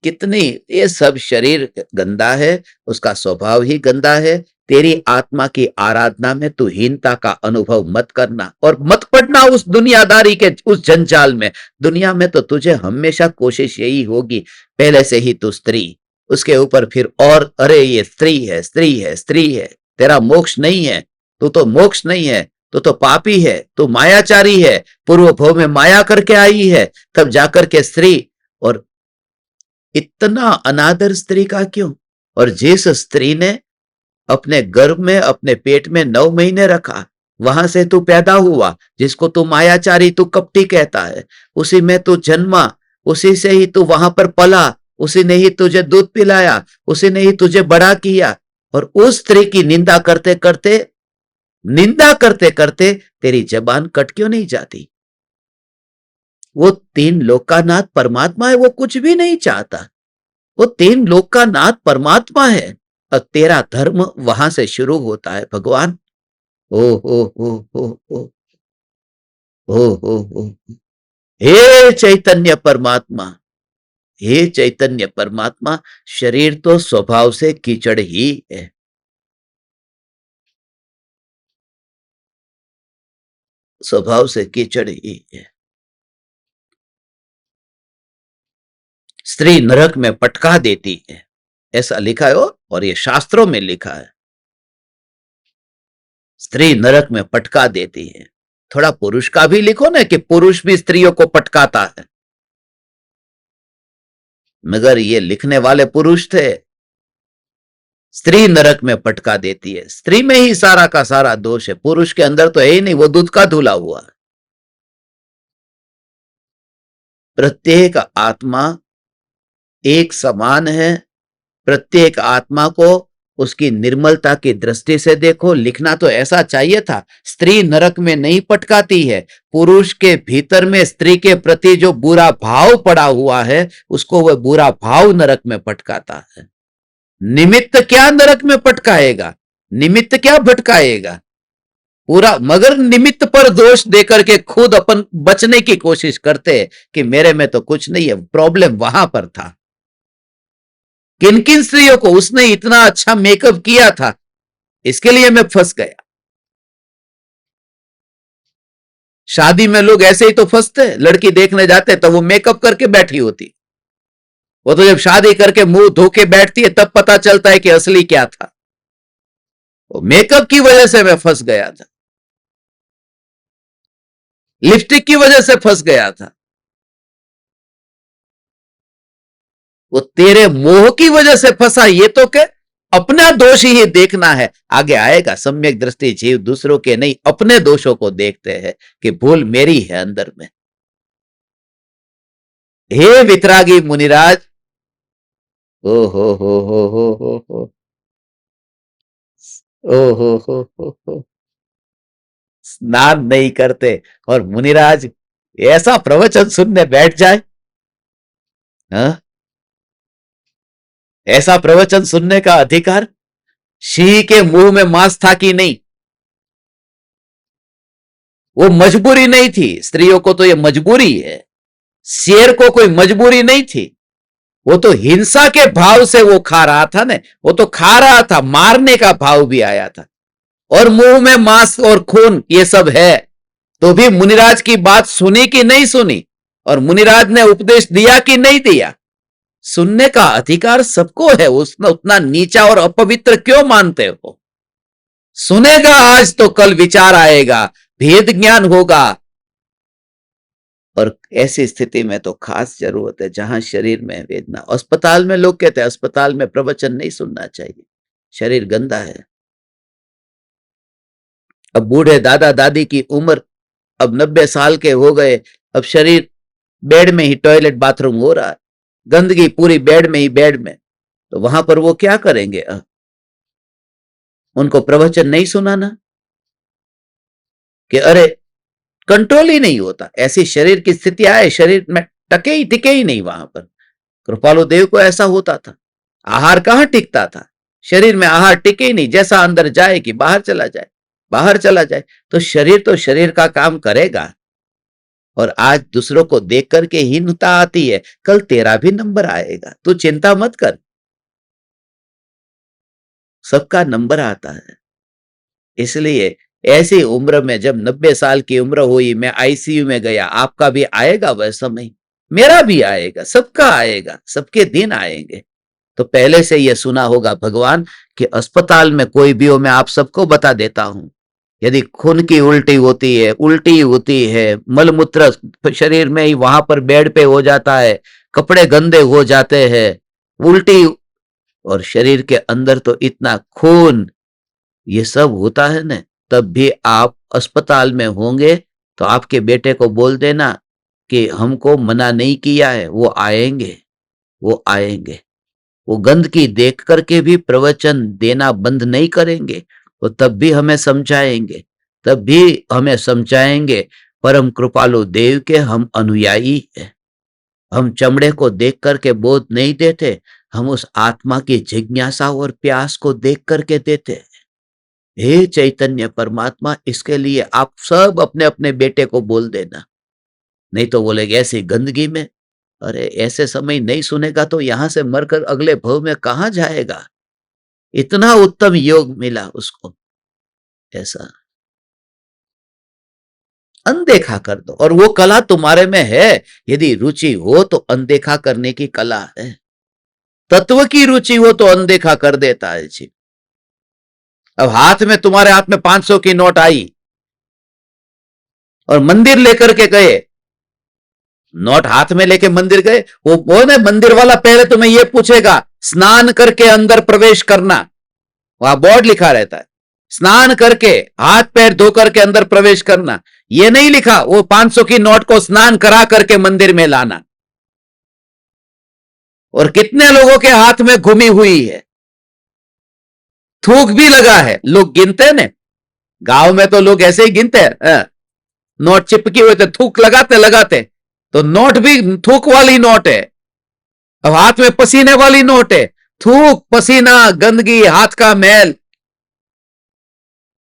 कितनी ये सब शरीर गंदा है, उसका स्वभाव ही गंदा है। तेरी आत्मा की आराधना में तू हीनता का अनुभव मत करना और मत पड़ना उस दुनियादारी के उस जंजाल में। दुनिया में तो तुझे हमेशा कोशिश यही होगी, पहले से ही तू स्त्री, उसके ऊपर फिर और, अरे ये स्त्री है स्त्री है स्त्री है, तेरा मोक्ष नहीं है, तू तो मोक्ष नहीं है, तो पापी है, तू मायाचारी है, पूर्व भव में माया करके आई है, तब जाकर के स्त्री। और इतना अनादर स्त्री का क्यों? और जिस स्त्री ने अपने गर्भ में अपने पेट में 9 महीने रखा, वहां से तू पैदा हुआ, जिसको तू मायाचारी तू कपटी कहता है, उसी में तू जन्मा, उसी से ही तू वहां पर पला, उसी ने ही तुझे दूध पिलाया, उसी ने ही तुझे बड़ा किया। और उस स्त्री की निंदा करते करते तेरी जबान कट क्यों नहीं जाती? वो 3 लोक का नाथ परमात्मा है, वो कुछ भी नहीं चाहता। वो 3 लोक का नाथ परमात्मा है और तेरा धर्म वहां से शुरू होता है। भगवान ओ हो हो हो हो हो हो हो हे चैतन्य परमात्मा, हे चैतन्य परमात्मा, शरीर तो स्वभाव से कीचड़ ही है, स्वभाव से कीचड़ ही है। स्त्री नरक में पटका देती है, ऐसा लिखा है और ये शास्त्रों में लिखा है, स्त्री नरक में पटका देती है। थोड़ा पुरुष का भी लिखो ना कि पुरुष भी स्त्रियों को पटकाता है, मगर ये लिखने वाले पुरुष थे। स्त्री नरक में पटका देती है, स्त्री में ही सारा का सारा दोष है, पुरुष के अंदर तो है ही नहीं, वो दूध का धुला हुआ है। प्रत्येक आत्मा एक समान है, प्रत्येक आत्मा को उसकी निर्मलता की दृष्टि से देखो। लिखना तो ऐसा चाहिए था, स्त्री नरक में नहीं पटकाती है, पुरुष के भीतर में स्त्री के प्रति जो बुरा भाव पड़ा हुआ है उसको वह बुरा भाव नरक में पटकाता है। निमित्त क्या नरक में पटकाएगा, निमित्त क्या भटकाएगा पूरा, मगर निमित्त पर दोष देकर के खुद अपन बचने की कोशिश करते हैं कि मेरे में तो कुछ नहीं है। प्रॉब्लम वहां पर था, किन किन स्त्रियों को उसने इतना अच्छा मेकअप किया था, इसके लिए मैं फंस गया। शादी में लोग ऐसे ही तो फंसते, लड़की देखने जाते तो वो मेकअप करके बैठी होती, वो तो जब शादी करके मुंह धो के बैठती है तब पता चलता है कि असली क्या था। वो मेकअप की वजह से मैं फंस गया था, लिपस्टिक की वजह से फंस गया था, वो तेरे मोह की वजह से फंसा। ये तो के अपना दोष ही देखना है, आगे आएगा सम्यक दृष्टि जीव दूसरों के नहीं अपने दोषों को देखते हैं कि भूल मेरी है अंदर में। हे वितरागी मुनिराज, ओ हो, ओ हो, स्नान नहीं करते और मुनिराज ऐसा प्रवचन सुनने बैठ जाए। हाँ? ऐसा प्रवचन सुनने का अधिकार सिंह के मुंह में मांस था कि नहीं? वो मजबूरी नहीं थी, स्त्रियों को तो ये मजबूरी है, शेर को कोई मजबूरी नहीं थी, वो तो हिंसा के भाव से वो खा रहा था ना, वो तो खा रहा था, मारने का भाव भी आया था, और मुंह में मांस और खून ये सब है। तो भी मुनिराज की बात सुनी कि नहीं सुनी, और मुनिराज ने उपदेश दिया कि नहीं दिया? सुनने का अधिकार सबको है, उसने उतना नीचा और अपवित्र क्यों मानते हो? सुनेगा आज तो कल विचार आएगा, भेद ज्ञान होगा। और ऐसी स्थिति में तो खास जरूरत है जहां शरीर में वेदना। अस्पताल में लोग कहते हैं अस्पताल में प्रवचन नहीं सुनना चाहिए, शरीर गंदा है। अब बूढ़े दादा दादी की उम्र अब 90 साल के हो गए, अब शरीर बेड में ही टॉयलेट बाथरूम हो रहा है, गंदगी पूरी बेड में ही, बेड में, तो वहां पर वो क्या करेंगे? उनको प्रवचन नहीं सुनाना कि अरे कंट्रोल ही नहीं होता, ऐसी शरीर की स्थिति आए, शरीर में टके ही टिके ही नहीं। वहां पर कृपालु देव को ऐसा होता था, आहार कहां टिकता था, शरीर में आहार टिके ही नहीं, जैसा अंदर जाए कि बाहर चला जाए, बाहर चला जाए। तो शरीर का काम करेगा। और आज दूसरों को देख करके हीनता आती है, कल तेरा भी नंबर आएगा, तू चिंता मत कर, सबका नंबर आता है। इसलिए ऐसी उम्र में जब 90 साल की उम्र हुई, मैं आईसीयू में गया, आपका भी आएगा वह समय, मेरा भी आएगा, सबका आएगा, सबके दिन आएंगे। तो पहले से यह सुना होगा भगवान कि अस्पताल में कोई भी हो, मैं आप सबको बता देता हूं, यदि खून की उल्टी होती है, मलमूत्र शरीर में ही वहां पर बेड पे हो जाता है, कपड़े गंदे हो जाते हैं, उल्टी, और शरीर के अंदर तो इतना खून, ये सब होता है ना, तब भी आप अस्पताल में होंगे तो आपके बेटे को बोल देना कि हमको मना नहीं किया है, वो आएंगे, वो आएंगे। वो गंदगी देख करके भी प्रवचन देना बंद नहीं करेंगे, वो तब भी हमें समझाएंगे, तब भी हमें समझाएंगे। परम कृपालु देव के हम अनुयायी हैं, हम चमड़े को देख करके बोध नहीं देते, हम उस आत्मा की जिज्ञासा और प्यास को देख करके देते हैं। हे चैतन्य परमात्मा, इसके लिए आप सब अपने अपने बेटे को बोल देना, नहीं तो बोलेगे ऐसी गंदगी में, अरे ऐसे समय नहीं सुनेगा तो यहां से मरकर अगले भव में कहां जाएगा? इतना उत्तम योग मिला उसको, ऐसा अनदेखा कर दो। और वो कला तुम्हारे में है, यदि रुचि हो तो अनदेखा करने की कला है, तत्व की रुचि हो तो अनदेखा कर देता है जी। अब तुम्हारे हाथ में 500 की नोट आई और मंदिर लेकर के गए, नोट हाथ में लेके मंदिर गए, वो ना मंदिर वाला पहले तुम्हें ये पूछेगा स्नान करके अंदर प्रवेश करना, वहां बोर्ड लिखा रहता है, स्नान करके हाथ पैर धो करके अंदर प्रवेश करना, ये नहीं लिखा वो 500 की नोट को स्नान करा करके मंदिर में लाना। और कितने लोगों के हाथ में घुमी हुई है, थूक भी लगा है, लोग गिनते हैं ना, गांव में तो लोग ऐसे ही गिनते हैं, नोट चिपकी हुए थे, थूक लगाते लगाते, तो नोट भी थूक वाली नोट है। अब हाथ में पसीने वाली नोट है, थूक, पसीना, गंदगी, हाथ का मैल,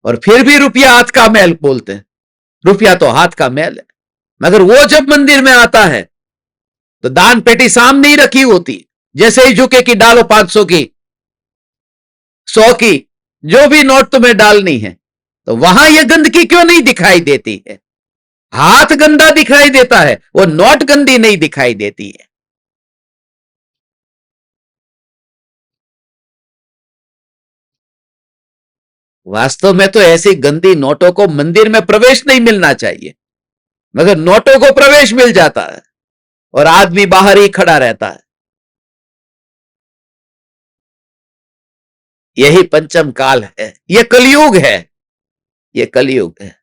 और फिर भी रुपया हाथ का मैल बोलते हैं, रुपया तो हाथ का मैल है। मगर वो जब मंदिर में आता है तो दान पेटी सामने ही रखी होती, जैसे ही झुके कि डालो 500 की, 100 की, जो भी नोट तुम्हें डालनी है, तो वहां यह गंदगी क्यों नहीं दिखाई देती है? हाथ गंदा दिखाई देता है, वो नोट गंदी नहीं दिखाई देती है। वास्तव में तो ऐसी गंदी नोटों को मंदिर में प्रवेश नहीं मिलना चाहिए, मगर नोटों को प्रवेश मिल जाता है और आदमी बाहर ही खड़ा रहता है। यही पंचम काल है, यह कलयुग है, यह कलयुग है।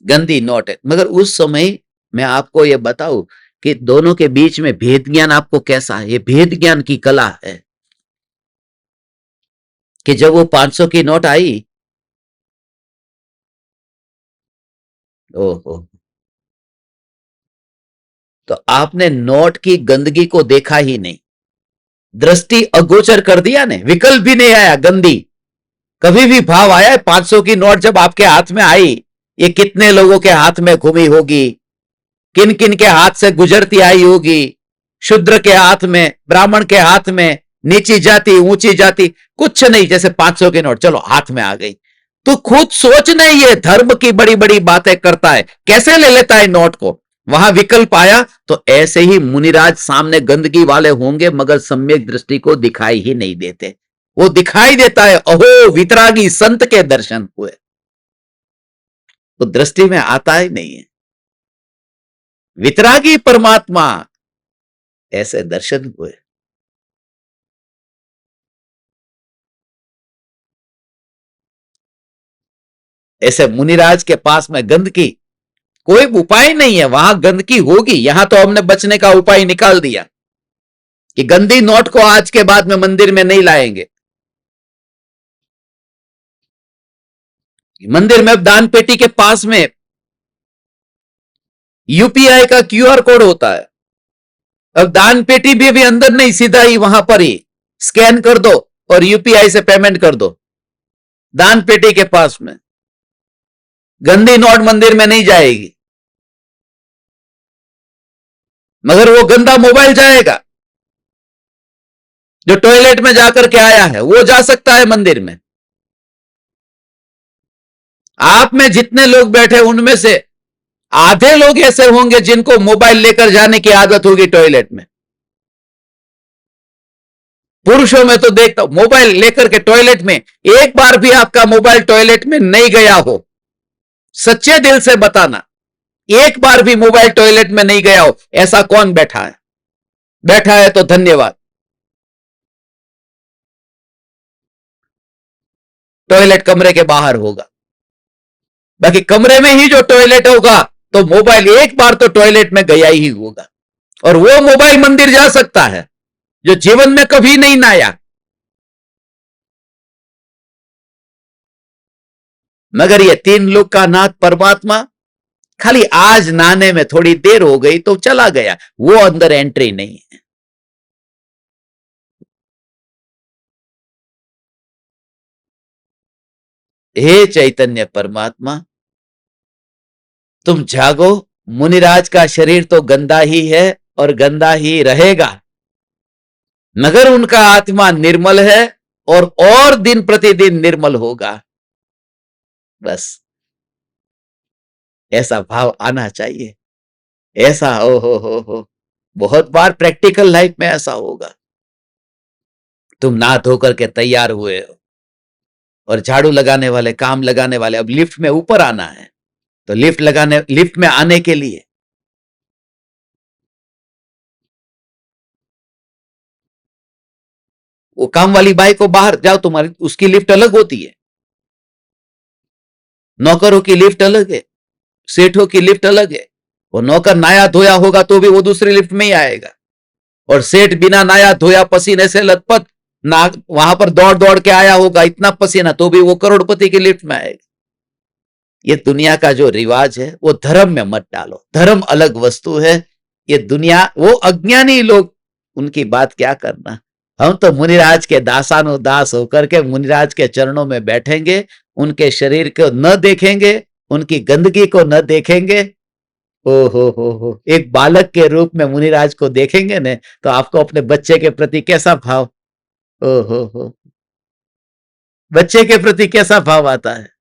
गंदी नोट है, मगर उस समय मैं आपको यह बताऊं कि दोनों के बीच में भेद ज्ञान आपको कैसा है। ये भेद ज्ञान की कला है कि जब वो 500 की नोट आई, ओहो, तो आपने नोट की गंदगी को देखा ही नहीं, दृष्टि अगोचर कर दिया ने, विकल्प भी नहीं आया, गंदी। कभी भी भाव आया है 500 की नोट जब आपके हाथ में आई, ये कितने लोगों के हाथ में घूमी होगी, किन किन के हाथ से गुजरती आई होगी, शूद्र के हाथ में, ब्राह्मण के हाथ में, नीची जाति ऊंची जाति, कुछ नहीं, जैसे 500 की नोट चलो हाथ में आ गई। तो खुद सोच नहीं, ये धर्म की बड़ी बड़ी बातें करता है, कैसे ले लेता है नोट को। वहां विकल्प आया तो ऐसे ही मुनिराज सामने गंदगी वाले होंगे मगर सम्यक दृष्टि को दिखाई ही नहीं देते। वो दिखाई देता है, अहो वितरागी संत के दर्शन हुए, तो दृष्टि में आता ही नहीं है। वितरागी परमात्मा, ऐसे दर्शन हुए। ऐसे मुनिराज के पास में गंदगी कोई उपाय नहीं है, वहां गंदगी होगी, यहां तो हमने बचने का उपाय निकाल दिया कि गंदी नोट को आज के बाद में मंदिर में नहीं लाएंगे। मंदिर में अब दान पेटी के पास में यूपीआई का क्यूआर कोड होता है। अब दान पेटी भी अंदर नहीं, सीधा ही वहां पर ही स्कैन कर दो और यूपीआई से पेमेंट कर दो। दान पेटी के पास में गंदी नोट मंदिर में नहीं जाएगी, मगर वो गंदा मोबाइल जाएगा। जो टॉयलेट में जाकर के आया है वो जा सकता है मंदिर में। आप में जितने लोग बैठे उनमें से आधे लोग ऐसे होंगे जिनको मोबाइल लेकर जाने की आदत होगी टॉयलेट में। पुरुषों में तो देखता हूं मोबाइल लेकर के टॉयलेट में, एक बार भी आपका मोबाइल टॉयलेट में नहीं गया हो, सच्चे दिल से बताना, एक बार भी मोबाइल टॉयलेट में नहीं गया हो, ऐसा कौन बैठा है? बैठा है तो धन्यवाद। टॉयलेट कमरे के बाहर होगा, बाकी कमरे में ही जो टॉयलेट होगा तो मोबाइल एक बार तो टॉयलेट में गया ही होगा। और वो मोबाइल मंदिर जा सकता है जो जीवन में कभी नहीं नहाया। मगर ये तीन लोग का नाथ परमात्मा खाली आज नहाने में थोड़ी देर हो गई तो चला गया, वो अंदर एंट्री नहीं है। हे चैतन्य परमात्मा, तुम जागो। मुनिराज का शरीर तो गंदा ही है और गंदा ही रहेगा, मगर उनका आत्मा निर्मल है और दिन प्रतिदिन निर्मल होगा। बस ऐसा भाव आना चाहिए। ऐसा हो बहुत बार प्रैक्टिकल लाइफ में ऐसा होगा। तुम नहा धो करके तैयार हुए हो और झाड़ू लगाने वाले, काम लगाने वाले, अब लिफ्ट में ऊपर आना है, तो लिफ्ट में आने के लिए वो काम वाली बाई को बाहर जाओ, तुम्हारी उसकी लिफ्ट अलग होती है, नौकरों की लिफ्ट अलग है, सेठों की लिफ्ट अलग है। वो नौकर नया धोया होगा तो भी वो दूसरी लिफ्ट में ही आएगा, और सेठ बिना नया धोया पसीने से लथपथ ना वहां पर दौड़ दौड़ के आया होगा, इतना पसीना, तो भी वो करोड़पति की लिफ्ट में आएगा। ये दुनिया का जो रिवाज है वो धर्म में मत डालो, धर्म अलग वस्तु है। ये दुनिया, वो अज्ञानी लोग, उनकी बात क्या करना। हम तो मुनिराज के दासानुदास होकर के मुनिराज के चरणों में बैठेंगे, उनके शरीर को न देखेंगे, उनकी गंदगी को न देखेंगे। ओ हो, एक बालक के रूप में मुनिराज को देखेंगे ने तो आपको अपने बच्चे के प्रति कैसा भाव, ओ हो, बच्चे के प्रति कैसा भाव आता है।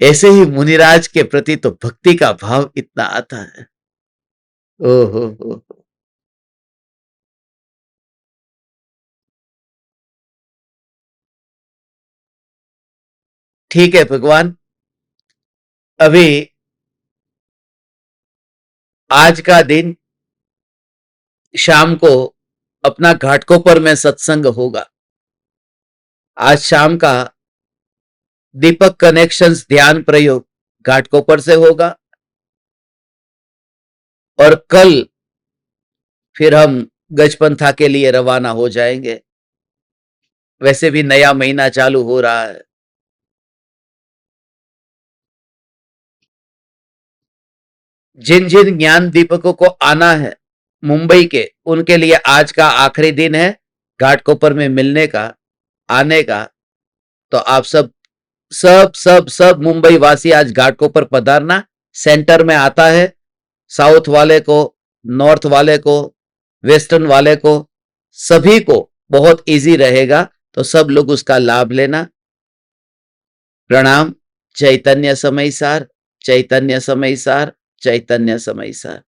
ऐसे ही मुनिराज के प्रति तो भक्ति का भाव इतना आता है। ओ हो, ठीक है भगवान, अभी आज का दिन शाम को अपना घाटकोपर में सत्संग होगा। आज शाम का दीपक कनेक्शंस ध्यान प्रयोग घाटकोपर से होगा और कल फिर हम गजपंथा के लिए रवाना हो जाएंगे। वैसे भी नया महीना चालू हो रहा है। जिन जिन ज्ञान दीपकों को आना है मुंबई के, उनके लिए आज का आखिरी दिन है घाटकोपर में मिलने का, आने का। तो आप सब सब सब सब मुंबई वासी आज घाटकोपर पधारना। सेंटर में आता है, साउथ वाले को, नॉर्थ वाले को, वेस्टर्न वाले को, सभी को बहुत इजी रहेगा, तो सब लोग उसका लाभ लेना। प्रणाम। चैतन्य समय सार, चैतन्य समय सार, चैतन्य समय सार।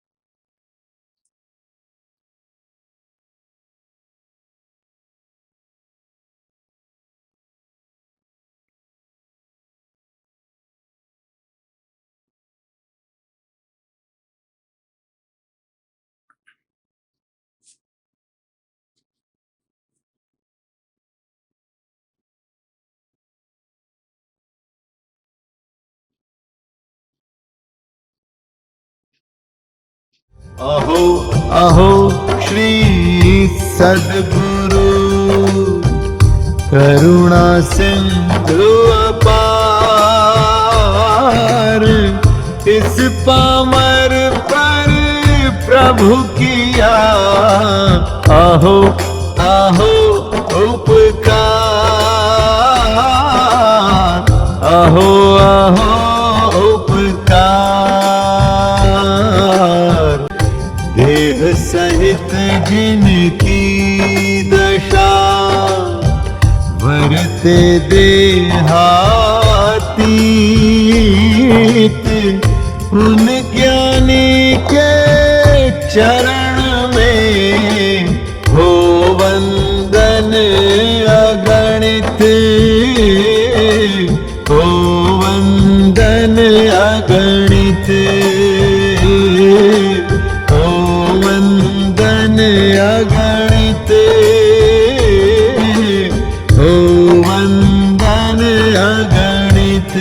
अहो अहो श्री सद्गुरु करुणा सिंधु अपार, इस पामर पर प्रभु किया आहो आहो उपकार, आहो आहो उपकार। देह सहित जिनकी दशा वरते देहातीत, उन ज्ञानी के चरण में हो वंदन अगणित, हो वंदन अगणित, हो वंदन अगणित, हो वंदन अगणित।